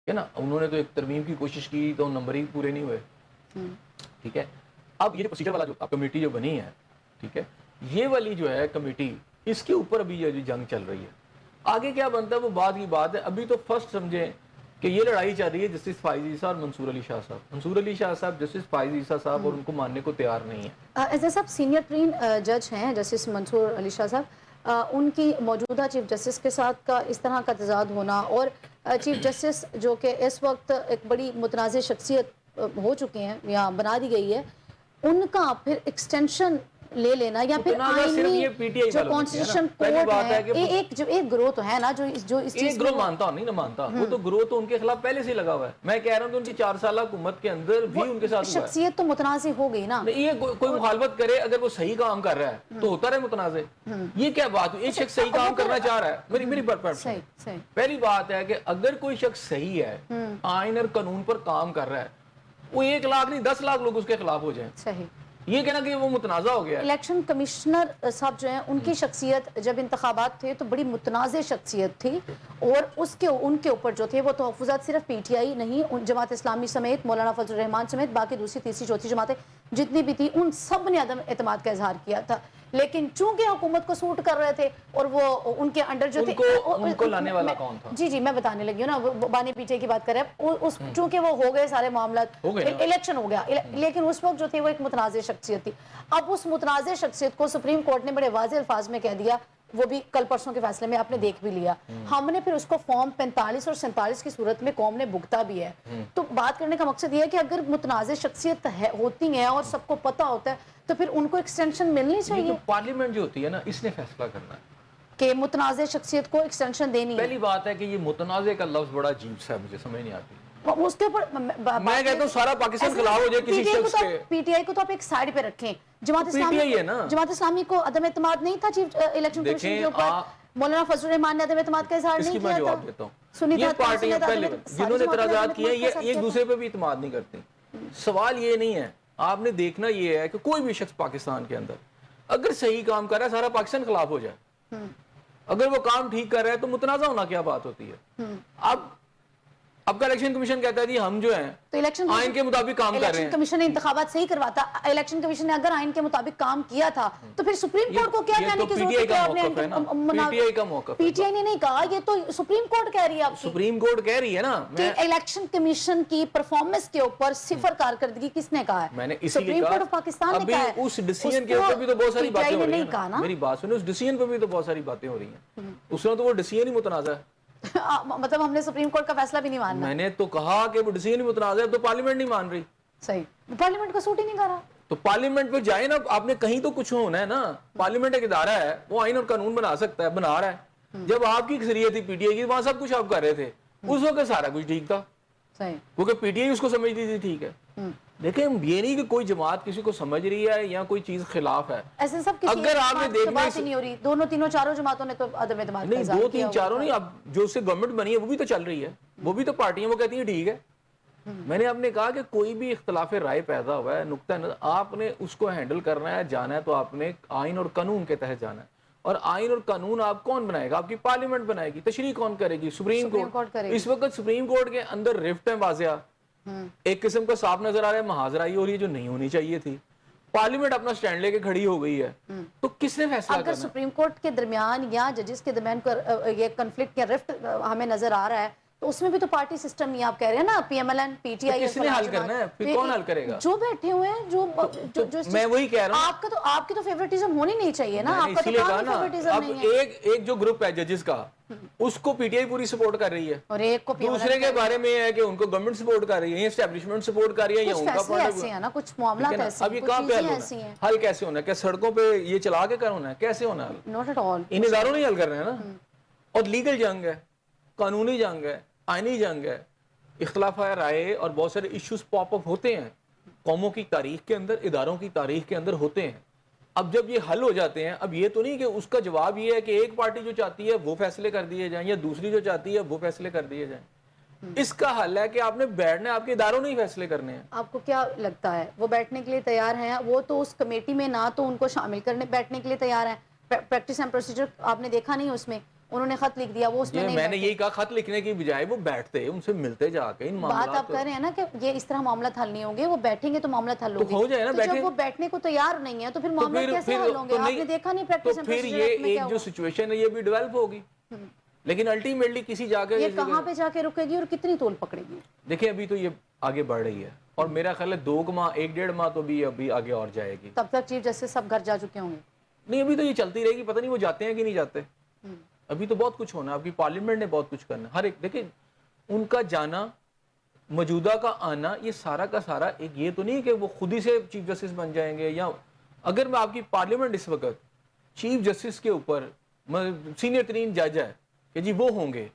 ہے نا، انہوں نے تو ایک ترمیم کی کوشش کی تو نمبر ہی پورے نہیں ہوئے. ٹھیک ہے، اب یہ پروسیجر والا جو کمیٹی جو بنی ہے، ٹھیک ہے، یہ والی جو ہے کمیٹی، اس کے اوپر ابھی یہ جنگ چل رہی ہے. آگے کیا بنتا ہے وہ بعد کی بات ہے. ابھی تو فرسٹ سمجھیں کہ یہ لڑائی چل رہی ہے جسٹس فائز عیسیٰ اور منصور علی شاہ صاحب. منصور علی شاہ صاحب جسٹس فائز عیسیٰ صاحب اور ان کو ماننے کو تیار نہیں ہے. ایسے صاحب سینئر ترین جج ہیں جسٹس منصور علی شاہ صاحب، ان کی موجودہ چیف جسٹس کے ساتھ کا اس طرح کا تضاد ہونا، اور چیف جسٹس جو کہ اس وقت ایک بڑی متنازع شخصیت ہو چکے ہیں یا بنا دی گئی ہے، ان کا پھر ایکسٹینشن لے لینا یا پھر آئینی جو کانسٹیٹیوشن کورٹ ہے، ایک گروہ تو ہے نا جو اس چیز گروہ مانتا نہیں نہ مانتا، وہ تو گروہ تو ان کے خلاف پہلے سے لگا ہوا ہے. میں کہہ رہا ہوں کہ ان کی 4 سالہ حکومت کے اندر بھی ان کے ساتھ ہوا ہے. شخصیت تو متنازع ہو گئی نا. یہ کوئی مخالفت کرے اگر وہ صحیح کام کر رہا ہے تو ہوتا رہے متنازع. یہ کیا بات ہے؟ ایک شخص صحیح کام کرنا چاہ رہا ہے. میری پہلی بات ہے کہ اگر کوئی شخص صحیح ہے، آئین اور قانون پر کام کر رہا ہے، وہ 1 لاکھ نہیں 10 لاکھ لوگ اس کے خلاف ہو جائیں. صحیح. یہ کہنا کہ وہ متنازع ہو گیا ہے. الیکشن کمشنر صاحب جو ہیں ان کی شخصیت جب انتخابات تھے تو بڑی متنازع شخصیت تھی، اور ان کے اوپر جو تھے وہ تحفظات صرف پی ٹی آئی نہیں، جماعت اسلامی سمیت، مولانا فضل الرحمان سمیت باقی دوسری تیسری چوتھی جماعتیں جتنی بھی تھی، ان سب نے عدم اعتماد کا اظہار کیا تھا. لیکن چونکہ حکومت کو سوٹ کر رہے تھے اور وہ ان کے انڈر جو تھے، ان کو لانے والا کون تھا؟ جی میں بتانے لگی ہوں نا، وہ بانی پی ٹی آئی کی بات کر رہے ہیں. چونکہ وہ ہو گئے سارے معاملات، الیکشن ہو گیا، لیکن اس وقت جو تھے وہ ایک متنازع شخصیت تھی. اب اس متنازع شخصیت کو سپریم کورٹ نے بڑے واضح الفاظ میں کہہ دیا، وہ بھی کل پرسوں کے فیصلے میں آپ نے دیکھ بھی لیا. ہم نے پھر اس کو فارم 45 اور 47 کی صورت میں قوم نے بھگتا بھی ہے. تو بات کرنے کا مقصد یہ ہے کہ اگر متنازع شخصیت ہوتی ہیں اور سب کو پتہ ہوتا ہے تو پھر ان کو ایکسٹینشن ملنی چاہیے. پارلیمنٹ جو ہوتی ہے نا، اس نے فیصلہ کرنا ہے کہ متنازع شخصیت کو ایکسٹینشن دینی ہے. پہلی بات ہے کہ یہ متنازع کا لفظ بڑا عجیب سا ہے، مجھے سمجھ نہیں آتی. اس کے اوپر میں کہتا ہوں سارا پاکستان خلاف ہو جائے کسی شخص کے. پی ٹی آئی کو تو آپ ایک سائڈ پہ رکھیں. جماعت اسلامی کو عدم اعتماد نہیں تھا چیف الیکشن کمیشن کے اوپر. مولانا فضل الرحمان نے عدم اعتماد کا اظہار نہیں کیا تھا. جواب دیتا ہوں، یہ پارٹیاں پہلے جنہوں نے اعتراضات کیے یہ ایک دوسرے پہ بھی اعتماد نہیں کرتے. سوال یہ نہیں ہے، آپ نے دیکھنا یہ ہے کہ کوئی بھی شخص پاکستان کے اندر اگر صحیح کام کر رہا ہے سارا پاکستان خلاف ہو جائے. اگر وہ کام ٹھیک کر رہا ہے تو متنازع ہونا کیا بات ہوتی ہے؟ اب کا الیکشن کمیشن کہتا ہے جی ہم جو ہیں آئین کے مطابق کام کر رہے ہیں. الیکشن کمیشن نے انتخابات صحیح کرواتا. الیکشن کمیشن نے اگر آئین کے مطابق کام کیا تھا تو پھر سپریم کورٹ کو کیا کہنے کی ضرورت ہے کہ آپ نے پی ٹی آئی کا موقف ہے. پی ٹی آئی نے نہیں کہا، یہ تو سپریم کورٹ کہہ رہی ہے. آپ سپریم کورٹ کہہ رہی ہے نا کہ الیکشن کمیشن کی پرفارمنس کے اوپر صفر کارکردگی کس نے کہا ہے؟ میں نے اسی لیے سپریم کورٹ آف پاکستان نے کہا ہے. ابھی اس ڈیسیژن کے اوپر بھی تو بہت ساری باتیں ہو رہی ہیں. میری بات سنیں، اس ڈیسیژن پہ بھی تو بہت ساری باتیں ہو رہی ہیں. اس میں تو وہ ڈیسیژن ہی متنازع ہے. مطلب ہم نے سپریم کورٹ کا فیصلہ بھی نہیں ماننا. میں نے تو کہا کہ وہ ڈیسیژن متنازع ہے تو پارلیمنٹ نہیں مان رہی. صحیح، پارلیمنٹ کو سوٹ ہی نہیں کر رہا. تو پارلیمنٹ پہ جائے نا، آپ نے کہیں تو کچھ ہونا ہے نا. پارلیمنٹ ایک ادارہ ہے، وہ آئین اور قانون بنا سکتا ہے، بنا رہا ہے. جب آپ کی اکثریت تھی پی ٹی آئی کی، وہاں سب کچھ آپ کر رہے تھے، اس وقت سارا کچھ ٹھیک تھا کیونکہ پی ٹی آئی اس کو سمجھتی تھی ٹھیک ہے. دیکھیں یہ نہیں کہ کوئی جماعت کسی کو سمجھ رہی ہے یا کوئی چیز خلاف ہے. ایسے سب کسی اگر آپ نے دیکھنا نہیں ہو رہی، دونوں تینوں چاروں جماعتوں نے تو عدم اعتماد نہیں، 2 3 4 نہیں، اب جو اس سے گورنمنٹ بنی ہے وہ بھی تو چل رہی ہے، وہ بھی تو پارٹیاں وہ کہتی ہیں ٹھیک ہے. میں نے آپ نے کہا کہ کوئی بھی اختلاف رائے پیدا ہوا ہے، نقطہ نظر آپ نے اس کو ہینڈل کرنا ہے، جانا ہے تو آپ نے آئین اور قانون کے تحت جانا ہے. اور آئین اور قانون آپ کون بنائے گا؟ آپ کی پارلیمنٹ بنائے گی. تشریح کون کرے گی؟ Supreme court. اس وقت سپریم کورٹ کے اندر رفٹ ہیں واضح، ایک قسم کا صاف نظر آ رہا ہے مہاجرائی ہو رہی ہے جو نہیں ہونی چاہیے تھی. پارلیمنٹ اپنا سٹینڈ لے کے کھڑی ہو گئی ہے. تو کس نے فیصلہ کرنا؟ اگر سپریم کورٹ کے درمیان یا ججز کے درمیان یہ کنفلکٹ یا رفٹ ہمیں نظر آ رہا ہے تو اس میں بھی تو پارٹی سسٹم نہیں، آپ کہہ رہے ہیں نا، P M L N, P T I, کس نے حل کرنا ہے؟ پھر کون حل کرے گا؟ جو بیٹھے ہوئے ہیں، جو میں وہی کہہ رہا ہوں، آپ کی تو فیوریٹزم ہونی نہیں چاہیے نا، آپ کا تو کام فیوریٹزم نہیں ہے. ایک جو گروپ ہے ججز کا، اس کو پی ٹی آئی پوری سپورٹ کر رہی ہے، اور ایک کو دوسرے کے بارے میں یہ ہے کہ ان کو گورنمنٹ سپورٹ کر رہی ہے، اسٹیبلشمنٹ سپورٹ کر رہی ہے، یا ان کا فیصلے ایسے ہیں نا، کچھ معاملات ایسے اب ہیں، یہ کچھ کہاں پہ چیزیں ایسی ہیں. حل کیسے ہونا ہے؟ کیا سڑکوں پہ یہ چلا کے ہونا ہے؟ کیسے ہونا ہے؟ Not at all. ان اداروں نہیں حل کر رہے ہیں نا. اور لیگل جنگ ہے، قانونی جنگ ہے، آئینی جنگ ہے، اختلاف رائے اور بہت سارے ایشوز پاپ اپ ہوتے ہیں قوموں کی تاریخ کے اندر، اداروں کی تاریخ کے اندر ہوتے ہیں. اب جب یہ حل ہو جاتے ہیں، اب یہ تو نہیں کہ اس کا جواب یہ ہے کہ ایک پارٹی جو چاہتی ہے وہ فیصلے کر دیے جائیں، یا دوسری جو چاہتی ہے وہ فیصلے کر دیے جائیں. اس کا حل ہے کہ آپ نے بیٹھنا ہے، آپ کے اداروں نہیں فیصلے کرنے ہیں. آپ کو کیا لگتا ہے وہ بیٹھنے کے لیے تیار ہیں؟ وہ تو اس کمیٹی میں نہ تو ان کو شامل کرنے بیٹھنے کے لیے تیار ہیں. پریکٹس اینڈ پروسیجر آپ نے دیکھا نہیں، اس میں انہوں نے خط لکھ دیا، وہ اس میں نہیں میں نے بیٹھے. یہی کہا، خط لکھنے کی بجائے وہ بیٹھتے، ان سے ملتے جا کے ان معاملات. بات آپ کہہ رہے ہیں نا کہ یہ اس طرح معاملات حل نہیں ہوں گے، وہ بیٹھیں گے تو معاملات حل ہوں گے. ہو جائے نا، تو بیٹھیں. جب وہ بیٹھنے کو تیار نہیں ہے تو پھر معاملات کیسے حل ہوں گے؟ آپ نے دیکھا نہیں پریکٹس اینڈ پھر پروسیجر یہ ایکٹ میں کیا ایک جو ہوا. سچویشن ہے یہ بھی ڈیولپ ہوگی، لیکن الٹیمیٹلی کسی جا کے یہ کہاں پہ جا کے رکے گی اور کتنی طول پکڑے گی؟ دیکھیں ابھی تو یہ آگے بڑھ رہی ہے، اور میرا خیال ہے 2 ماہ 1.5 ماہ تو ابھی آگے اور جائے گی. تب تک چیف جسٹس سب گھر جا چکے ہوں گے. نہیں، ابھی تو یہ چلتی رہے گی، پتہ نہیں وہ جاتے ہیں کہ نہیں جاتے. ابھی تو بہت کچھ ہونا ہے، ابھی پارلیمنٹ نے بہت کچھ کرنا ہے. ہر ایک دیکھیں، ان کا جانا، موجودہ کا آنا، یہ سارا کا سارا ایک یہ تو نہیں کہ وہ خود ہی سے چیف جسٹس بن جائیں گے. یا اگر میں آپ کی پارلیمنٹ اس وقت چیف جسٹس کے اوپر سینئر ترین جج ہے کہ جی وہ ہوں گے،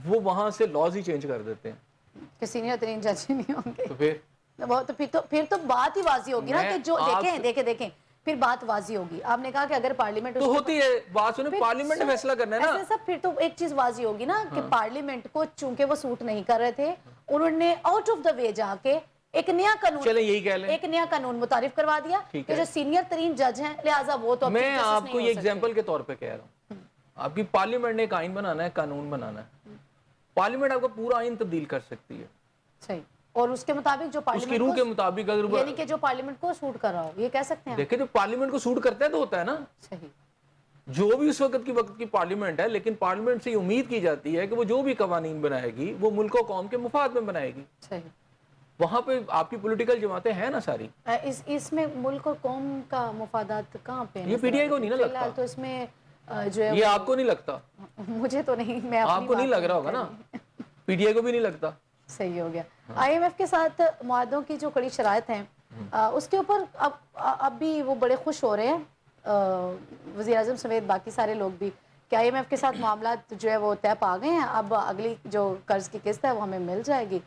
وہ وہاں سے لاز ہی چینج کر دیتے ہیں کہ سینئر ترین جج ہی نہیں ہوں گے. تو پھر تو بات ہی واضح ہوگی نا کہ جو دیکھیں پھر بات واضح ہوگی. آپ نے کہا کہ اگر پارلیمنٹ تو ہوتی ہے بات، سنیں پارلیمنٹ نے فیصلہ کرنا ہے نا. ایسے سب پھر تو ایک چیز واضح ہوگی نا کہ پارلیمنٹ کو چونکہ وہ سوٹ نہیں کر رہے تھے، انہوں نے آؤٹ آف دا وے جا کے ایک نیا قانون، چلیں یہی کہہ لیں، ایک نیا قانون متعارف کروا دیا کہ جو سینئر ترین جج ہیں لہٰذا وہ تو میں آپ کو یہ ایگزامپل کے طور پہ کہہ رہا ہوں. آپ کی پارلیمنٹ نے ایک آئین بنانا ہے، قانون بنانا ہے. پارلیمنٹ آپ کا پورا آئین تبدیل کر سکتی ہے. صحیح. اور اس کے مطابق جو اس کی روح کے مطابق، اگر یعنی کہ جو پارلیمنٹ کو سوٹ کر رہا ہو، یہ کہہ سکتے ہیں. دیکھیں جو پارلیمنٹ کو سوٹ کرتا ہے تو ہوتا ہے نا. صحیح. جو بھی اس وقت کی پارلیمنٹ ہے، لیکن پارلیمنٹ سے یہ امید کی جاتی ہے کہ وہ جو بھی قوانین بنائے گی وہ ملک و قوم کے مفاد میں بنائے گی. صحیح. وہاں پہ آپ کی پولیٹیکل جماعتیں ہیں نا ساری. اس میں ملک اور قوم کا مفادات کہاں پہ ہیں؟ یہ پی ٹی آئی کو نہیں نا لگتا. تو اس میں جو ہے یہ آپ کو نہیں لگتا، مجھے تو نہیں، میں آپ کو نہیں لگ رہا ہوگا نا، پی ٹی آئی کو بھی نہیں لگتا. صحیح ہو گیا. آئی ایم ایف کے ساتھ معاہدوں کی جو کڑی شرائط ہیں اس کے اوپر اب بھی وہ بڑے خوش ہو رہے ہیں، وزیر اعظم سمیت باقی سارے لوگ بھی، کہ آئی ایم ایف کے ساتھ معاملات جو ہے وہ طے پا گئے ہیں، اب اگلی جو قرض کی قسط ہے وہ ہمیں مل جائے گی.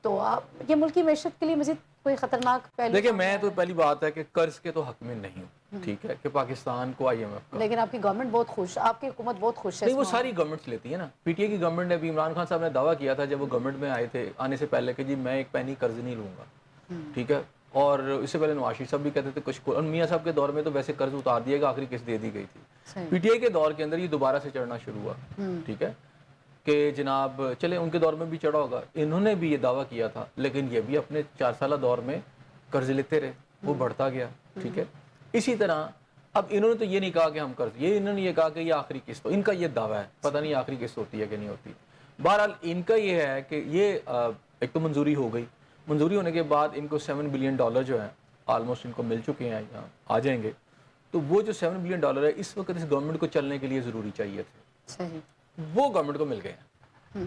تو یہ ملکی معیشت کے لیے مزید کوئی خطرناک پہلو؟ دیکھیں میں تو پہلی بات ہے کہ قرض کے تو حق میں نہیں ہوں، ٹھیک ہے، کہ پاکستان کو آئی ایم ایف کا. لیکن آپ کی گورنمنٹ بہت خوش، آپ کی حکومت بہت خوش ہے. نہیں، وہ ساری گورنمنٹس لیتی ہے نا. پی ٹی آئی کی گورنمنٹ نے بھی، عمران خان صاحب نے دعویٰ کیا تھا جب وہ گورنمنٹ میں آئے تھے آنے سے پہلے کہ جی میں ایک پینی قرض نہیں لوں گا، ٹھیک ہے. اور اس سے پہلے نواز شریف صاحب بھی کہتے تھے کچھ، اور میاں صاحب کے دور میں تو ویسے قرض اتار دیا گا، آخری قسط دے دی گئی تھی. پی ٹی آئی کے دور کے اندر یہ دوبارہ سے چڑھنا شروع ہوا، ٹھیک ہے، کہ جناب چلے ان کے دور میں بھی چڑھا ہوگا. انہوں نے بھی یہ دعویٰ کیا تھا، لیکن یہ بھی اپنے 4 سالہ دور میں قرض لیتے رہے، وہ بڑھتا گیا، ٹھیک ہے. اسی طرح اب انہوں نے تو یہ نہیں کہا کہ ہم قرض، انہوں نے یہ کہا کہ یہ آخری قسط، ان کا یہ دعویٰ ہے، پتہ نہیں آخری قسط ہوتی ہے کہ نہیں ہوتی. بہرحال ان کا یہ ہے کہ یہ ایک تو منظوری ہو گئی، منظوری ہونے کے بعد ان کو $7 بلین جو ہیں آلموسٹ ان کو مل چکے ہیں، یہاں آ جائیں گے. تو وہ جو $7 بلین ہے اس وقت اس گورنمنٹ کو چلنے کے لیے ضروری چاہیے تھے، صحیح، وہ گورنمنٹ کو مل گئے ہیں.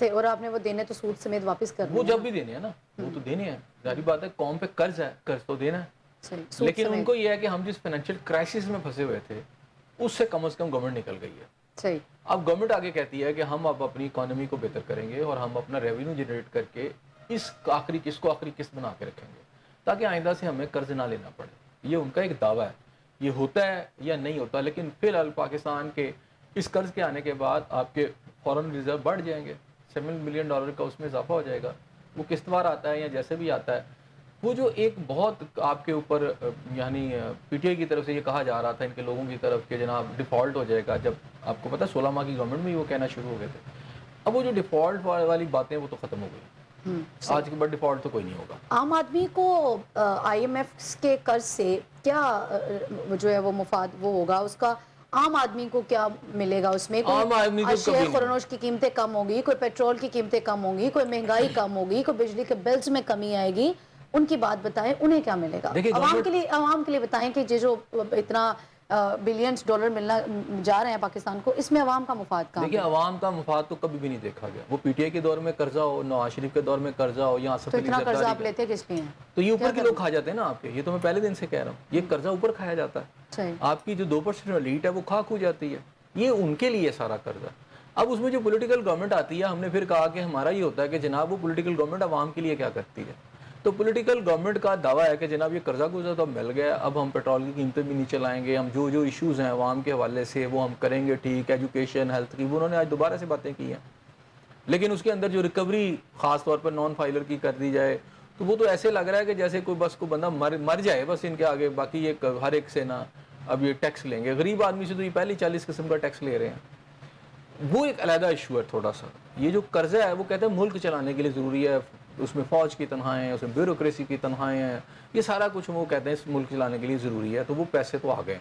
اور آپ نے وہ دینے تو سود سمیت واپس کرنے، وہ جب بھی دینے ہیں نا، وہ تو دینے ہیں، ظاہری بات ہے. قوم پہ قرض ہے، قرض تو دینا ہے. لیکن ان کو یہ ہے کہ ہم جس فائنینشیل کرائسس میں پھنسے ہوئے تھے اس سے کم از کم گورنمنٹ نکل گئی ہے. صحیح. اب گورنمنٹ آگے کہتی ہے کہ ہم اب اپنی اکانومی کو بہتر کریں گے اور ہم اپنا ریونیو جنریٹ کر کے اس آخری قسط کو آخری قسط بنا کے رکھیں گے تاکہ آئندہ سے ہمیں قرض نہ لینا پڑے. یہ ان کا ایک دعویٰ ہے. یہ ہوتا ہے یا نہیں ہوتا، لیکن فی الحال پاکستان کے اس قرض کے آنے کے بعد آپ کے فورن ریزرو بڑھ جائیں گے، $7 بلین کا اس میں اضافہ ہو جائے گا. وہ قسط وار آتا ہے یا جیسے بھی آتا ہے. وہ جو ایک بہت آپ کے اوپر یعنی پی ٹی آئی کی طرف سے یہ کہا جا رہا تھا ان کے لوگوں کی طرف کہ جناب ڈیفالٹ ہو جائے گا، جب آپ کو پتہ 16 ماہ کی گورنمنٹ میں وہ کہنا شروع ہو گئے تھے. اب وہ جو ڈیفالٹ والی باتیں وہ تو ختم ہو گئی. آج کے بعد ڈیفالٹ تو کوئی نہیں ہوگا. عام آدمی کو آئی ایم ایف کے قرض سے کیا جو ہے وہ مفاد وہ ہوگا اس کا؟ عام آدمی کو کیا ملے گا اس میں؟ عام آدمی کو اشیاء خورنوش کی قیمتیں کم ہوگی، کوئی پیٹرول کی قیمتیں کم ہوگی، کوئی مہنگائی کم ہوگی، کوئی بجلی کے بلز میں کمی آئے گی، ان کی بات بتائیں انہیں کیا ملے گا؟ عوام کے لیے بتائیں کہ جو اتنا بلینز ڈالر ملنا جا رہے ہیں پاکستان کو، اس میں عوام کا مفاد کہاں؟ دیکھیں عوام کا مفاد تو کبھی بھی نہیں دیکھا گیا. وہ پی ٹی آئی کے دور میں قرضہ ہو، نواز شریف کے دور میں قرضہ ہو، یا تو اتنا قرضہ آپ لیتے کس لیے ہیں؟ تو یہ اوپر کے لوگ کھا جاتے ہیں نا آپ کے. یہ تو میں پہلے دن سے کہہ رہا ہوں، یہ قرضہ اوپر کھایا جاتا ہے. آپ کی جو 2% لیٹ ہے وہ کھا کھو جاتی ہے. یہ ان کے لیے سارا قرضہ. اب اس میں جو پولیٹیکل گورنمنٹ آتی ہے، ہم نے پھر کہا کہ ہمارا یہ ہوتا ہے کہ جناب وہ پولیٹیکل گورنمنٹ عوام کے لیے کیا کرتی ہے. تو پولیٹیکل گورنمنٹ کا دعویٰ ہے کہ جناب یہ قرضہ گزرا تو اب مل گیا، اب ہم پیٹرول کی قیمتیں بھی نیچے لائیں گے، ہم جو ایشوز ہیں عوام کے حوالے سے وہ ہم کریں گے ٹھیک. ایجوکیشن، ہیلتھ کی، وہ انہوں نے آج دوبارہ سے باتیں کی ہیں. لیکن اس کے اندر جو ریکوری خاص طور پر نان فائلر کی کر دی جائے تو وہ تو ایسے لگ رہا ہے کہ جیسے کوئی بندہ مر جائے بس ان کے آگے، باقی یہ ہر ایک سے نا اب یہ ٹیکس لیں گے. غریب آدمی سے تو یہ پہلی 40 قسم کا ٹیکس لے رہے ہیں. وہ ایک علیحدہ ایشو ہے تھوڑا سا. یہ جو قرضہ ہے وہ کہتے ہیں ملک چلانے کے لیے ضروری ہے، اس میں فوج کی تنخواہیں ہیں، اس میں بیوروکریسی کی تنخواہیں ہیں، یہ سارا کچھ وہ کہتے ہیں اس ملک چلانے کے لیے ضروری ہے. تو وہ پیسے تو آ گئے،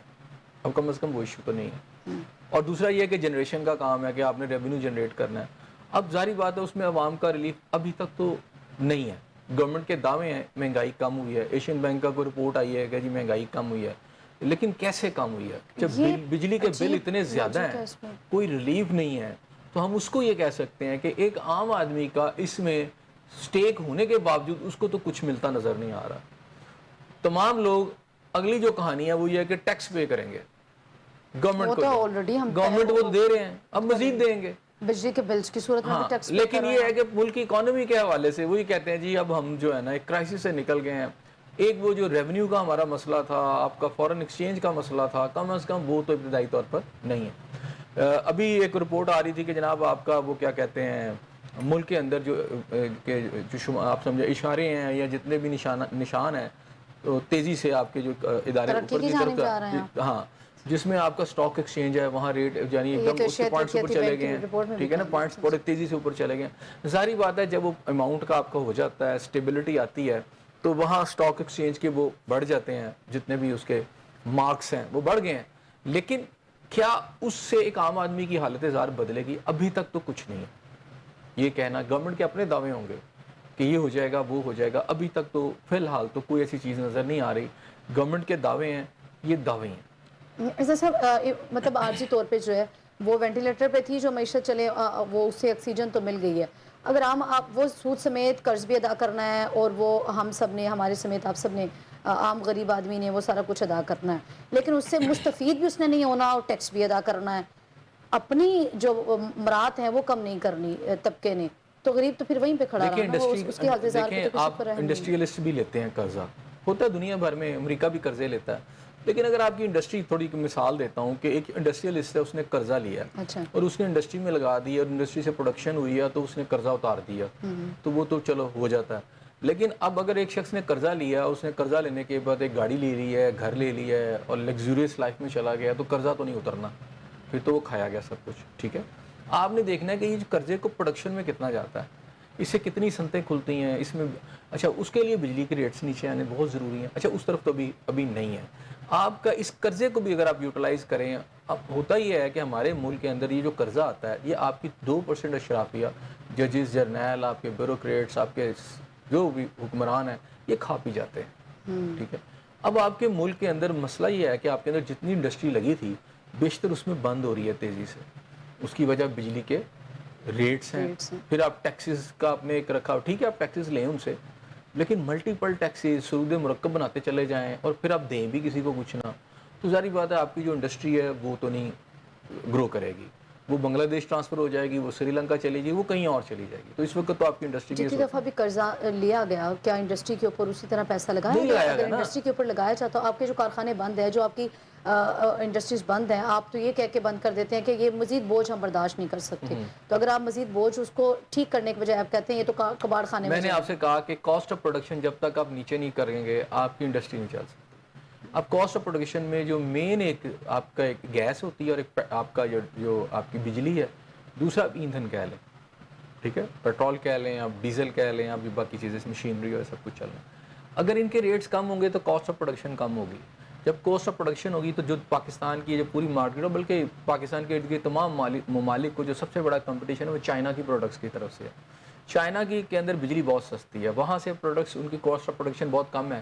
اب کم از کم وہ ایشو تو نہیں ہے. اور دوسرا یہ کہ جنریشن کا کام ہے کہ آپ نے ریونیو جنریٹ کرنا ہے. اب ظاہری بات ہے اس میں عوام کا ریلیف ابھی تک تو نہیں ہے. گورنمنٹ کے دعوے ہیں مہنگائی کم ہوئی ہے، ایشین بینک کا کوئی رپورٹ آئی ہے کہ جی مہنگائی کم ہوئی ہے، لیکن کیسے کم ہوئی ہے جب بجلی کے بل اتنے زیادہ ہیں، کوئی ریلیف نہیں ہے. تو ہم اس کو یہ کہہ سکتے ہیں کہ ایک عام آدمی کا اس میں سٹیک ہونے کے باوجود اس کو تو کچھ ملتا نظر نہیں آ رہا. تمام لوگ اگلی جو کہانی ہے وہ یہ ہے کہ ٹیکس پے کریں گے گورنمنٹ کو تو دے رہے ہیں، اب مزید دیں گے بجلی کے بلز کی صورت میں ٹیکس. لیکن یہ ہے کہ ملک کی اکانومی کے حوالے سے وہی کہتے ہیں جی اب ہم جو ہے نا ایک کرائسس سے نکل گئے ہیں. ایک وہ جو ریونیو کا ہمارا مسئلہ تھا، آپ کا فورن ایکسچینج کا مسئلہ تھا، کم از کم وہ تو ابتدائی طور پر نہیں ہے. ابھی ایک رپورٹ آ رہی تھی کہ جناب آپ کا وہ کیا کہتے ہیں ملک کے اندر جو آپ سمجھے اشارے ہیں یا جتنے بھی نشان ہیں تو تیزی سے آپ کے جو ادارے اوپر کی طرف، ہاں جس میں آپ کا سٹاک ایکسچینج ہے وہاں ریٹ یعنی ایک دم اس کے پوائنٹس اوپر چلے گئے ہیں، ٹھیک ہے نا، پوائنٹس بڑے تیزی سے اوپر چلے گئے ہیں. ظاہری بات ہے جب وہ اماؤنٹ کا آپ کا ہو جاتا ہے، اسٹیبلٹی آتی ہے تو وہاں سٹاک ایکسچینج کے وہ بڑھ جاتے ہیں، جتنے بھی اس کے مارکس ہیں وہ بڑھ گئے ہیں. لیکن کیا اس سے ایک عام آدمی کی حالت زار بدلے گی؟ ابھی تک تو کچھ نہیں ہے. یہ کہنا گورنمنٹ کے اپنے دعوے ہوں گے کہ یہ ہو جائے گا وہ ہو جائے گا، ابھی تک تو فی الحال تو کوئی ایسی چیز نظر نہیں آ رہی. گورنمنٹ کے دعوے ہیں، یہ دعوے ہیں. ایسا صاحب مطلب عارضی طور پہ جو ہے وہ وینٹیلیٹر پہ تھی جو معیشت چلے، وہ اس سے آکسیجن تو مل گئی ہے. اگر آپ وہ سود سمیت قرض بھی ادا کرنا ہے اور وہ ہم سب نے، ہمارے سمیت آپ سب نے، عام غریب آدمی نے وہ سارا کچھ ادا کرنا ہے، لیکن اس سے مستفید بھی اس نے نہیں ہونا اور ٹیکس بھی ادا کرنا ہے. اپنی جو مراد ہیں وہ کم نہیں کرنی طبقے نے، تو غریب تو پھر وہیں پہ کھڑا رہا نا، اس کی حالت زار پہ تو کسی پر رحم نہیں. انڈسٹریلسٹ بھی لیتے ہیں قرضہ، ہوتا ہے دنیا بھر میں، امریکہ بھی قرضے لیتا ہے. لیکن اگر آپ کی انڈسٹری، تھوڑی مثال دیتا ہوں کہ ایک انڈسٹریلسٹ ہے، اس نے قرضہ لیا اور اس نے انڈسٹری میں لگا دیا اور انڈسٹری سے پروڈکشن ہوئی ہے تو اس نے قرضہ اتار دیا تو وہ تو چلو ہو جاتا ہے. لیکن اب اگر ایک شخص نے قرضہ لیا، اس نے قرضہ لینے کے بعد ایک گاڑی لے لی ہے، گھر لے لیا ہے اور لگزوریس لائف میں چلا گیا، تو قرضہ تو نہیں اترنا، پھر تو وہ کھایا گیا سب کچھ. ٹھیک ہے، آپ نے دیکھنا ہے کہ یہ قرضے کو پروڈکشن میں کتنا جاتا ہے، اس سے کتنی صنعتیں کھلتی ہیں اس میں. اچھا اس کے لیے بجلی کے ریٹس نیچے آنے بہت ضروری ہیں. اچھا اس طرف تو ابھی نہیں ہے. آپ کا اس قرضے کو بھی اگر آپ یوٹیلائز کریں، اب ہوتا یہ ہے کہ ہمارے ملک کے اندر یہ جو قرضہ آتا ہے یہ آپ کی 2% اشرافیہ، ججز، جرنیل، آپ کے بیوروکریٹس، آپ کے جو بھی حکمران ہیں یہ کھا پی جاتے ہیں. ٹھیک ہے، اب آپ کے ملک کے اندر مسئلہ یہ ہے کہ آپ کے اندر جتنی انڈسٹری لگی تھی بیشتر اس میں بند ہو رہی ہے تیزی سے. اس کی وجہ بجلی کے ریٹس ہیں. پھر آپ ٹیکسز کا اپنے ایک رکھا، ٹھیک ہے آپ ٹیکسز لیں ان سے، لیکن ملٹیپل ٹیکسز سود مرکب بناتے چلے جائیں اور پھر آپ دیں بھی کسی کو کچھ نہ، تو ظاہری بات ہے آپ کی جو انڈسٹری ہے وہ تو نہیں گرو کرے گی. وہ بنگلہ دیش ٹرانسفر ہو جائے گی، وہ سری لنکا چلی جائے گی، وہ کہیں اور چلی جائے گی. تو اس وقت تو آپ کی انڈسٹری کی جتنی دفعہ بھی قرضہ لیا گیا کیا انڈسٹری کے اوپر اسی طرح پیسہ لگایا نہیں گیا؟ لگایا اگر گیا نا. انڈسٹری کے اوپر لگایا جاتا تو آپ کے جو کارخانے بند ہیں، جو آپ کی انڈسٹریز بند ہیں، آپ تو یہ کہہ کے بند کر دیتے ہیں کہ یہ مزید بوجھ ہم برداشت نہیں کر سکتے. تو اگر آپ مزید بوجھ اس کو ٹھیک کرنے کے بجائے آپ کہتے ہیں یہ تو کباڑ خانے میں. میں نے آپ سے کہا کہ کاسٹ آف پروڈکشن جب تک آپ نیچے نہیں کریں گے آپ کی انڈسٹری نہیں چل سکتی. اب کاسٹ آف پروڈکشن میں جو مین ایک آپ کا ایک گیس ہوتی ہے اور ایک آپ کا جو آپ کی بجلی ہے، دوسرا آپ ایندھن کہہ لیں، ٹھیک ہے، پیٹرول کہہ لیں، آپ ڈیزل کہہ لیں، آپ باقی چیزیں مشینری اور سب کچھ چل رہا ہے. اگر ان کے ریٹس کم ہوں گے تو کاسٹ آف پروڈکشن کم ہوگی. جب کاسٹ آف پروڈکشن ہوگی تو جو پاکستان کی جو پوری مارکیٹ ہو، بلکہ پاکستان کے ارد گرد تمام ممالک کو جو سب سے بڑا کمپٹیشن ہے وہ چائنا کی پروڈکٹس کی طرف سے ہے. چائنا کی کے اندر بجلی بہت سستی ہے، وہاں سے پروڈکٹس ان کی کاسٹ آف پروڈکشن بہت کم ہے.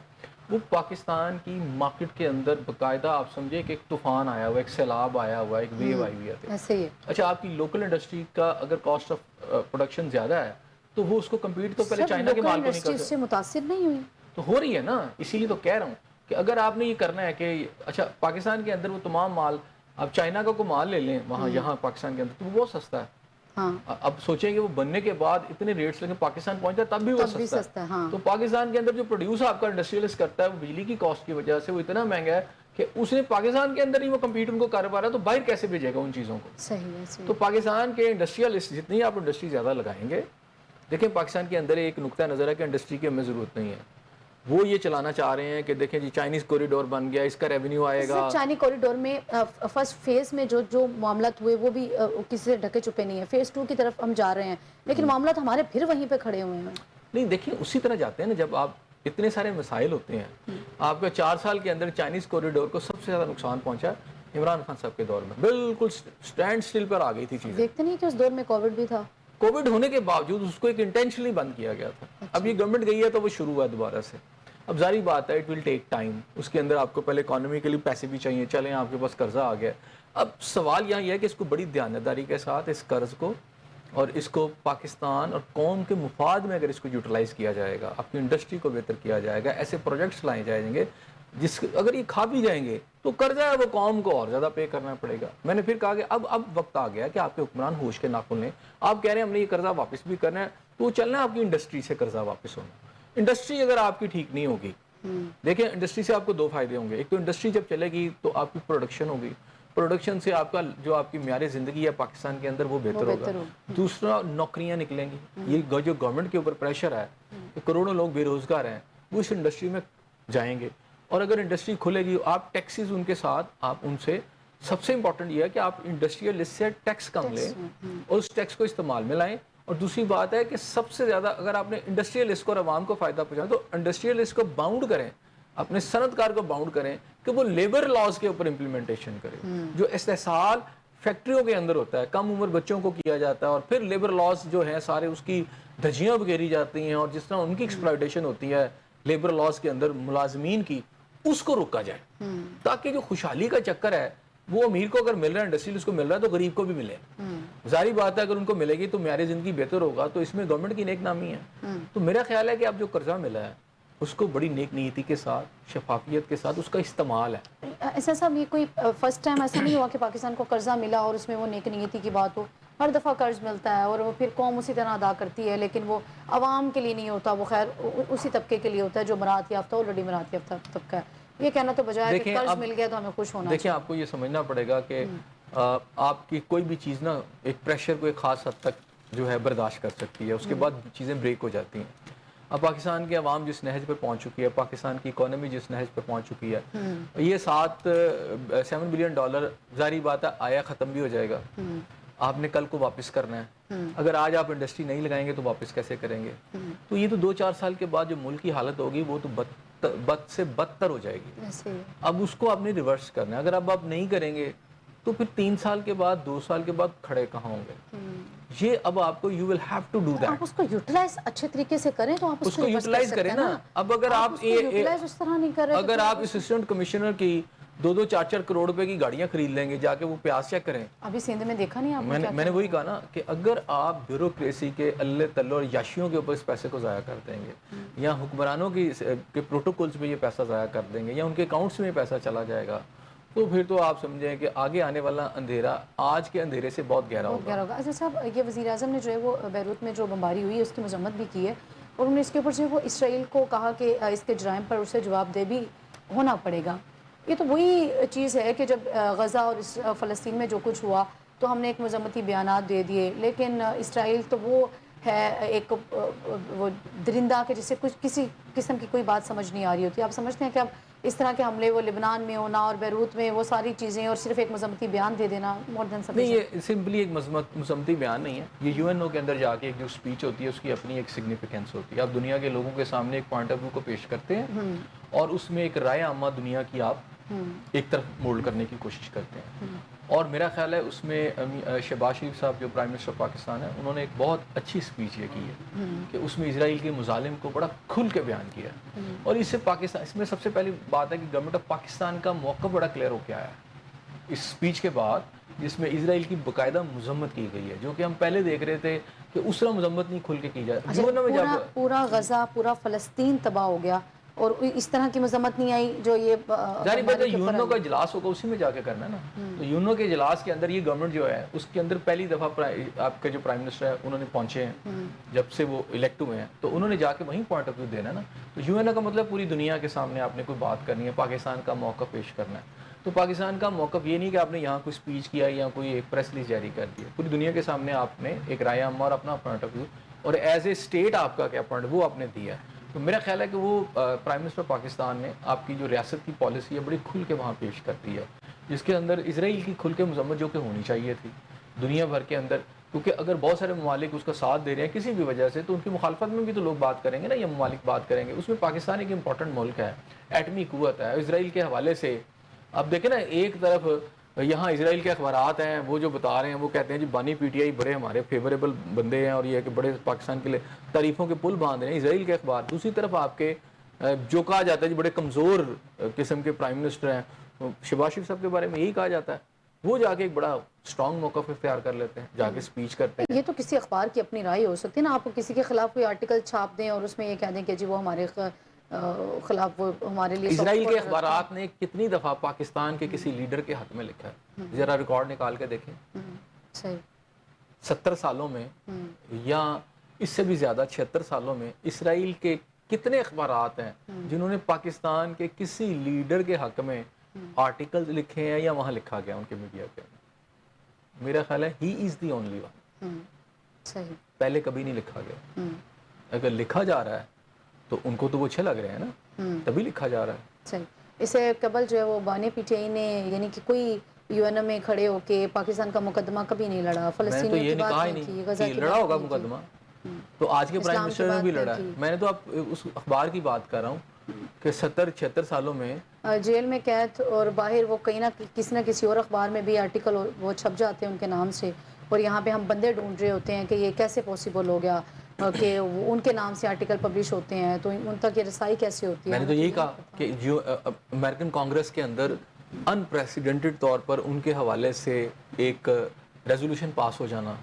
وہ پاکستان کی مارکیٹ کے اندر باقاعدہ آپ سمجھے کہ ایک طوفان آیا ہوا ہے، ایک سیلاب آیا ہوا ہے، ایک ویو آئی ہوئی ہے. ایسے ہی ہے. اچھا آپ کی لوکل انڈسٹری کا اگر کاسٹ آف پروڈکشن زیادہ ہے تو وہ اس کو کمپیٹ تو پہلے چائنا کے مال کو نہیں کر سے متاثر نہیں ہوئی تو ہو رہی ہے نا. اسی لیے تو کہہ رہا ہوں کہ اگر آپ نے یہ کرنا ہے کہ اچھا پاکستان کے اندر وہ تمام مال آپ چائنا کا کوئی مال لے لیں وہاں یہاں پاکستان کے اندر تو وہ بہت سستا ہے. ہاں اب سوچیں کہ وہ بننے کے بعد اتنے ریٹس لگے پاکستان پہنچتا ہے تب بھی وہ سستا ہے. تو پاکستان کے اندر جو پروڈیوس آپ کا انڈسٹریلسٹ کرتا ہے وہ بجلی کی کاسٹ کی وجہ سے وہ اتنا مہنگا ہے کہ اس نے پاکستان کے اندر ہی وہ کمپیٹ ان کو کر پا رہا ہے، تو باہر کیسے بھیجے گا ان چیزوں کو. صحیح. تو پاکستان کے انڈسٹریلسٹ جتنی آپ انڈسٹری زیادہ لگائیں گے، دیکھیں پاکستان کے اندر ایک نقطہ نظر ہے کہ انڈسٹری کی ہمیں ضرورت نہیں ہے. وہ یہ چلانا چاہ رہے ہیں کہ دیکھیں جی چائنیز کوریڈور بن گیا، اس کا ریونیو آئے گا. چائنی کوریڈور میں فرسٹ فیز میں جو معاملات ہوئے وہ بھی کسی سے ڈھکے چھپے نہیں ہیں. فیز 2 کی طرف ہم جا رہے ہیں لیکن معاملات ہمارے پھر وہیں پہ کھڑے ہوئے ہیں. نہیں دیکھیں اسی طرح جاتے ہیں نا، جب آپ اتنے سارے مسائل ہوتے ہیں. آپ کا 4 سال کے اندر چائنیز کوریڈور کو سب سے زیادہ نقصان پہنچا عمران خان صاحب کے دور میں، بالکل سٹینڈ سٹل پر آ گئی تھی چیزیں. دیکھتے نہیں کہ اس دور میں کووڈ بھی تھا. کووڈ ہونے کے باوجود اس کو ایک انٹینشنلی بند کیا گیا تھا. اب یہ گورنمنٹ گئی ہے تو وہ شروع ہوا دوبارہ سے. اب ظاہری بات ہے اٹ ول ٹیک ٹائم. اس کے اندر آپ کو پہلے اکانومی کے لیے پیسے بھی چاہیے. چلیں آپ کے پاس قرضہ آ گیا. اب سوال یہاں یہ ہے کہ اس کو بڑی دیانتداری کے ساتھ اس قرض کو اور اس کو پاکستان اور قوم کے مفاد میں اگر اس کو یوٹیلائز کیا جائے گا، اپنی انڈسٹری کو بہتر کیا جائے گا، ایسے پروجیکٹس لائے جائیں گے جس اگر یہ کھا بھی جائیں گے تو قرضہ ہے وہ قوم کو اور زیادہ پے کرنا پڑے گا. میں نے پھر کہا کہ اب وقت آ گیا کہ آپ کے حکمران ہوش کے ناخن لیں. آپ کہہ رہے ہیں ہم نے یہ قرضہ واپس بھی کرنا ہے تو چلنا ہے آپ کی انڈسٹری سے قرضہ واپس ہونا. انڈسٹری اگر آپ کی ٹھیک نہیں ہوگی، دیکھیں انڈسٹری سے آپ کو 2 فائدے ہوں گے. ایک تو انڈسٹری جب چلے گی تو آپ کی پروڈکشن ہوگی، پروڈکشن سے آپ کا جو آپ کی معیار زندگی ہے پاکستان کے اندر وہ بہتر ہوگا. دوسرا نوکریاں نکلیں گی. یہ جو گورنمنٹ کے اوپر پریشر ہے کہ کروڑوں لوگ بے روزگار ہیں وہ اس انڈسٹری میں جائیں گے. اور اگر انڈسٹری کھلے گی آپ ٹیکسز ان کے ساتھ آپ ان سے سب سے امپورٹنٹ یہ ہے کہ آپ انڈسٹریلسٹ سے ٹیکس کم لیں اور اس ٹیکس کو استعمال میں لائیں. اور دوسری بات ہے کہ سب سے زیادہ اگر آپ نے انڈسٹریلسٹ کو اور عوام کو فائدہ پہنچانا تو انڈسٹریلسٹ کو باؤنڈ کریں، اپنے صنعت کار کو باؤنڈ کریں کہ وہ لیبر لاز کے اوپر امپلیمنٹیشن کرے. جو استحصال فیکٹریوں کے اندر ہوتا ہے، کم عمر بچوں کو کیا جاتا ہے اور پھر لیبر لاز جو ہیں سارے اس کی دھجیاں بگیری جاتی ہیں اور جس طرح ان کی ایکسپلائٹیشن ہوتی ہے لیبر لاز کے اندر ملازمین کی، اس کو روکا جائے تاکہ جو خوشحالی کا چکر ہے وہ امیر کو اگر مل رہا ہے انڈسٹری اس کو مل رہا ہے تو غریب کو بھی ملے. ظاہری بات ہے اگر ان کو ملے گی تو معیار زندگی بہتر ہوگا. تو اس میں گورنمنٹ کی نیک نامی ہے. تو میرا خیال ہے کہ اب جو قرضہ ملا ہے اس کو بڑی نیک نیتی کے ساتھ شفافیت کے ساتھ اس کا استعمال ہے. ایسا صاحب یہ کوئی فرسٹ ٹائم ایسا نہیں ہوا کہ پاکستان کو قرضہ ملا اور اس میں وہ نیک نیتی کی بات ہو. ہر دفعہ قرض ملتا ہے اور وہ پھر قوم اسی طرح ادا کرتی ہے لیکن وہ عوام کے لیے نہیں ہوتا، وہ خیر اسی طبقے کے لیے ہوتا ہے جو مراعات یافتہ آلریڈی مراعات یافتہ طبقہ ہے. یہ کہنا تو بجائے کہ قرض مل گیا تو ہمیں خوش ہونا. دیکھیں آپ کو یہ سمجھنا پڑے گا کہ آپ کی کوئی بھی چیز نا ایک پریشر کو ایک خاص حد تک جو ہے برداشت کر سکتی ہے، اس کے بعد چیزیں بریک ہو جاتی ہیں. اب پاکستان کی عوام جس نہج پہ پہنچ چکی ہے، پاکستان کی اکانومی جس نہج پہ پہنچ چکی ہے، یہ $7 بلین ظاہری بات ہے آیا ختم بھی ہو جائے گا. آپ نے کل کو واپس کرنا ہے. اگر آج آپ انڈسٹری نہیں لگائیں گے تو واپس کیسے کریں گے؟ تو یہ تو 2-4 سال کے بعد جو ملک کی حالت ہوگی وہ تو بد سے بدتر ہو جائے گی. اب اس کو آپ نے ریورس کرنا ہے. اگر اب آپ نہیں کریں گے تو پھر 3 سال کے بعد 2 سال کے بعد کھڑے کہاں ہوں گے؟ یہ اب آپ کو you will have to do that. آپ اس کو یوٹیلائز اچھے طریقے سے کریں تو آپ اس کو یوٹیلائز کریں نا. اب اگر آپ اس طرح نہیں کر رہے، اگر آپ اسسٹنٹ کمشنر کی 2-4 کروڑ روپے کی گاڑیاں خرید لیں گے، جا کے وہ پیاز چیک کریں. ابھی سندھ میں دیکھا نہیں آپ میں نے وہی کہا نا کہ اگر آپ بیوروکریسی کے اللہ تلو اور یاشیوں کے اوپر اس پیسے کو ضائع کر دیں گے یا حکمرانوں کی پروٹوکولز میں یہ پیسہ ضائع کر دیں گے یا ان کے اکاؤنٹس میں یہ پیسہ چلا جائے گا تو پھر تو آپ سمجھیں کہ آگے آنے والا اندھیرا آج کے اندھیرے سے بہت گہرا ہوگا. اچھا صاحب، یہ وزیر اعظم نے جو ہے وہ بیروت میں جو بمباری ہوئی ہے اس کی مذمت بھی کی ہے اور انہوں نے اس کے اوپر جو ہے وہ اسرائیل کو کہا کہ اس کے جرائم پر اسے جواب دہ بھی ہونا پڑے گا. یہ تو وہی چیز ہے کہ جب غزہ اور فلسطین میں جو کچھ ہوا تو ہم نے ایک مذمتی بیانات دے دیے، لیکن اسرائیل تو وہ ہے ایک وہ درندہ کہ جسے کچھ کسی قسم کی کوئی بات سمجھ نہیں آ رہی ہوتی. آپ سمجھتے ہیں کہ اب اس طرح کے حملے وہ لبنان میں ہونا اور بیروت میں وہ ساری چیزیں اور صرف ایک مذمتی بیان دے دینا مور دین سفیشینٹ؟ نہیں، یہ سمپلی ایک مذمتی بیان نہیں ہے. یہ یو این او کے اندر جا کے ایک جو اسپیچ ہوتی ہے اس کی اپنی ایک سگنیفیکینس ہوتی ہے. آپ دنیا کے لوگوں کے سامنے ایک پوائنٹ آف ویو کو پیش کرتے ہیں اور اس میں ایک رائے عامہ دنیا کی آپ ایک طرف مولڈ کرنے کی کوشش کرتے ہیں. اور میرا خیال ہے اس میں شہباز شریف صاحب جو پرائم منسٹر پاکستان ہے انہوں نے ایک بہت اچھی اسپیچ یہ کی ہے کہ اس میں اسرائیل کے مظالم کو بڑا کھل کے بیان کیا ہے. اور اس سے پاکستان، اس میں سب سے پہلی بات ہے کہ گورنمنٹ آف پاکستان کا موقف بڑا کلیئر ہو کے آیا ہے اس اسپیچ کے بعد، جس میں اسرائیل کی باقاعدہ مذمت کی گئی ہے، جو کہ ہم پہلے دیکھ رہے تھے کہ اس طرح مذمت نہیں کھل کے کی جائے. پورا غزہ، پورا فلسطین تباہ ہو گیا اور اس طرح کی مذمت نہیں آئی جو یہ ظاہر بات ہے یونو کا اجلاس ہوگا اسی میں جا کے کرنا ہے نا. تو یونو کے اجلاس کے اندر یہ گورنمنٹ جو ہے اس کے اندر پہلی دفعہ آپ کے جو پرائم منسٹر ہے انہوں نے پہنچے ہیں جب سے وہ الیکٹ ہوئے ہیں، تو انہوں نے جا کے وہیں پوائنٹ آف ویو دینا ہے نا. تو یو این او کا مطلب پوری دنیا کے سامنے آپ نے کوئی بات کرنی ہے، پاکستان کا موقف پیش کرنا ہے. تو پاکستان کا موقف یہ نہیں کہ آپ نے یہاں کوئی اسپیچ کیا یا کوئی ایک پریس ریلیز جاری کر دی، پوری دنیا کے سامنے آپ نے ایک رائے عامہ اور اپنا پوائنٹ آف ویو اور ایز اے اسٹیٹ آپ کا کیا پوائنٹ وہ آپ نے دیا ہے. تو میرا خیال ہے کہ وہ پرائم منسٹر پاکستان نے آپ کی جو ریاست کی پالیسی ہے بڑی کھل کے وہاں پیش کرتی ہے، جس کے اندر اسرائیل کی کھل کے مذمت جو کہ ہونی چاہیے تھی دنیا بھر کے اندر. کیونکہ اگر بہت سارے ممالک اس کا ساتھ دے رہے ہیں کسی بھی وجہ سے، تو ان کی مخالفت میں بھی تو لوگ بات کریں گے نا، یا ممالک بات کریں گے. اس میں پاکستان ایک امپورٹنٹ ملک ہے، ایٹمی قوت ہے. اسرائیل کے حوالے سے اب دیکھیں نا، ایک طرف یہاں اسرائیل کے اخبارات ہیں وہ جو بتا رہے ہیں، وہ کہتے ہیں جی بانی پی ٹی آئی بڑے ہمارے فیوریبل بندے ہیں اور یہ کہ بڑے پاکستان کے لیے تعریفوں کے پل باندھ رہے ہیں اسرائیل کے اخبار. دوسری طرف آپ کے جو کہا جاتا ہے جی بڑے کمزور قسم کے پرائم منسٹر ہیں، شہباز شریف صاحب کے بارے میں یہی کہا جاتا ہے، وہ جا کے ایک بڑا اسٹرانگ موقف اختیار کر لیتے ہیں، جا کے اسپیچ کرتے ہیں. یہ تو کسی اخبار کی اپنی رائے ہو سکتی ہے نا، آپ کسی کے خلاف کوئی آرٹیکل چھاپ دیں اور اس میں یہ کہہ دیں کہ جی وہ ہمارے خلاف، وہ ہمارے لیے اسرائیل کے اخبارات نے کتنی دفعہ پاکستان کے کسی لیڈر کے حق میں لکھا ہے، ذرا ریکارڈ نکال کے دیکھیں. 70 سالوں میں یا اس سے بھی زیادہ 76 سالوں میں اسرائیل کے کتنے اخبارات ہیں جنہوں نے پاکستان کے کسی لیڈر کے حق میں آرٹیکل لکھے ہیں یا وہاں لکھا گیا ان کے میڈیا کے. میرا خیال ہے ہی از دی اونلی ون. پہلے کبھی نہیں لکھا گیا. اگر لکھا جا رہا ہے تو ان کو تو وہ اچھے لگ رہے ہیں نا، تبھی لکھا جا رہا ہے. صحیح. اس سے قبل جو ہے وہ بانی پی ٹی آئی نے یعنی کہ کوئی یو این او میں کھڑے ہو کے پاکستان کا مقدمہ کبھی نہیں لڑا، فلسطینیوں کی بات نہیں کی، غزہ کی لڑا ہوگا مقدمہ تو آج کے پرائم منسٹر نے بھی لڑا ہے. میں نے تو اب اس اخبار کی بات کر رہا ہوں کہ 70-76 سالوں میں جیل میں قید اور باہر وہ کہیں نہ کسی نہ کسی اور اخبار میں بھی آرٹیکل وہ چھپ جاتے ہیں ان کے نام سے، اور یہاں پہ ہم بندے ڈھونڈ رہے ہوتے ہیں کہ یہ کیسے پاسبل ہو گیا کہ ان کے نام سے آرٹیکل پبلش ہوتے ہیں، تو ان تک یہ رسائی کیسے ہوتی ہے. میں نے تو یہی کہا کہ جو امریکن کانگریس کے اندر انپریسیڈنٹڈ طور پر ان کے حوالے سے ایک ریزولوشن پاس ہو جانا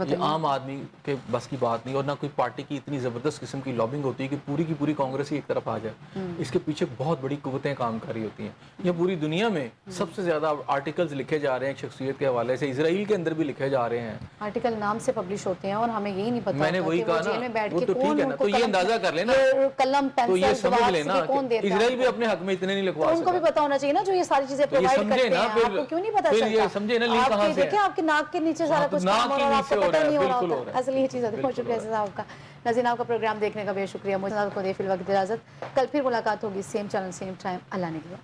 یہ عام آدمی کے بس کی بات نہیں، اور نہ کوئی پارٹی کی اتنی زبردست قسم کی لابنگ ہوتی ہے کہ پوری کی پوری کانگریس ہی ایک طرف آ جائے. اس کے پیچھے بہت بڑی قوتیں کام کر رہی ہوتی ہیں. یہ پوری دنیا میں سب سے زیادہ آرٹیکلز لکھے جا رہے ہیں شخصیت کے حوالے سے، اسرائیل کے اندر بھی لکھے جا رہے ہیں. آرٹیکل نام سے پبلش ہوتے ہیں اور ہمیں یہی نہیں پتا. میں نے وہی کہا نا، وہ تو ٹھیک ہے نا، تو یہ اندازہ کر لینا، قلم تو یہ پینسل سمجھ لینا کہ اسرائیل بھی اپنے حق میں اتنے نہیں لکھوا سکتا. ان کو بھی پتا ہونا چاہیے نا جو یہ ساری چیزیں پرووائڈ کرتے ہیں. آپ کو کیوں نہیں پتا چلتا؟ یہ سمجھے نا لنک کہاں سے ہے. دیکھیں آپ کے ناک کے نیچے سارا کچھ کام ہو رہا ہے، آپ کو پتہ نہیں ہو رہا ہوتا. اصل یہ چیز ہے. بہت شکریہ صاحب کا. ناظرین آپ کا پروگرام دیکھنے کا بے شکریہ. مجھے آپ کو دے فی الوقت اجازت. کل پھر ملاقات ہوگی، سیم چینل سیم ٹائم. اللہ نے کیا.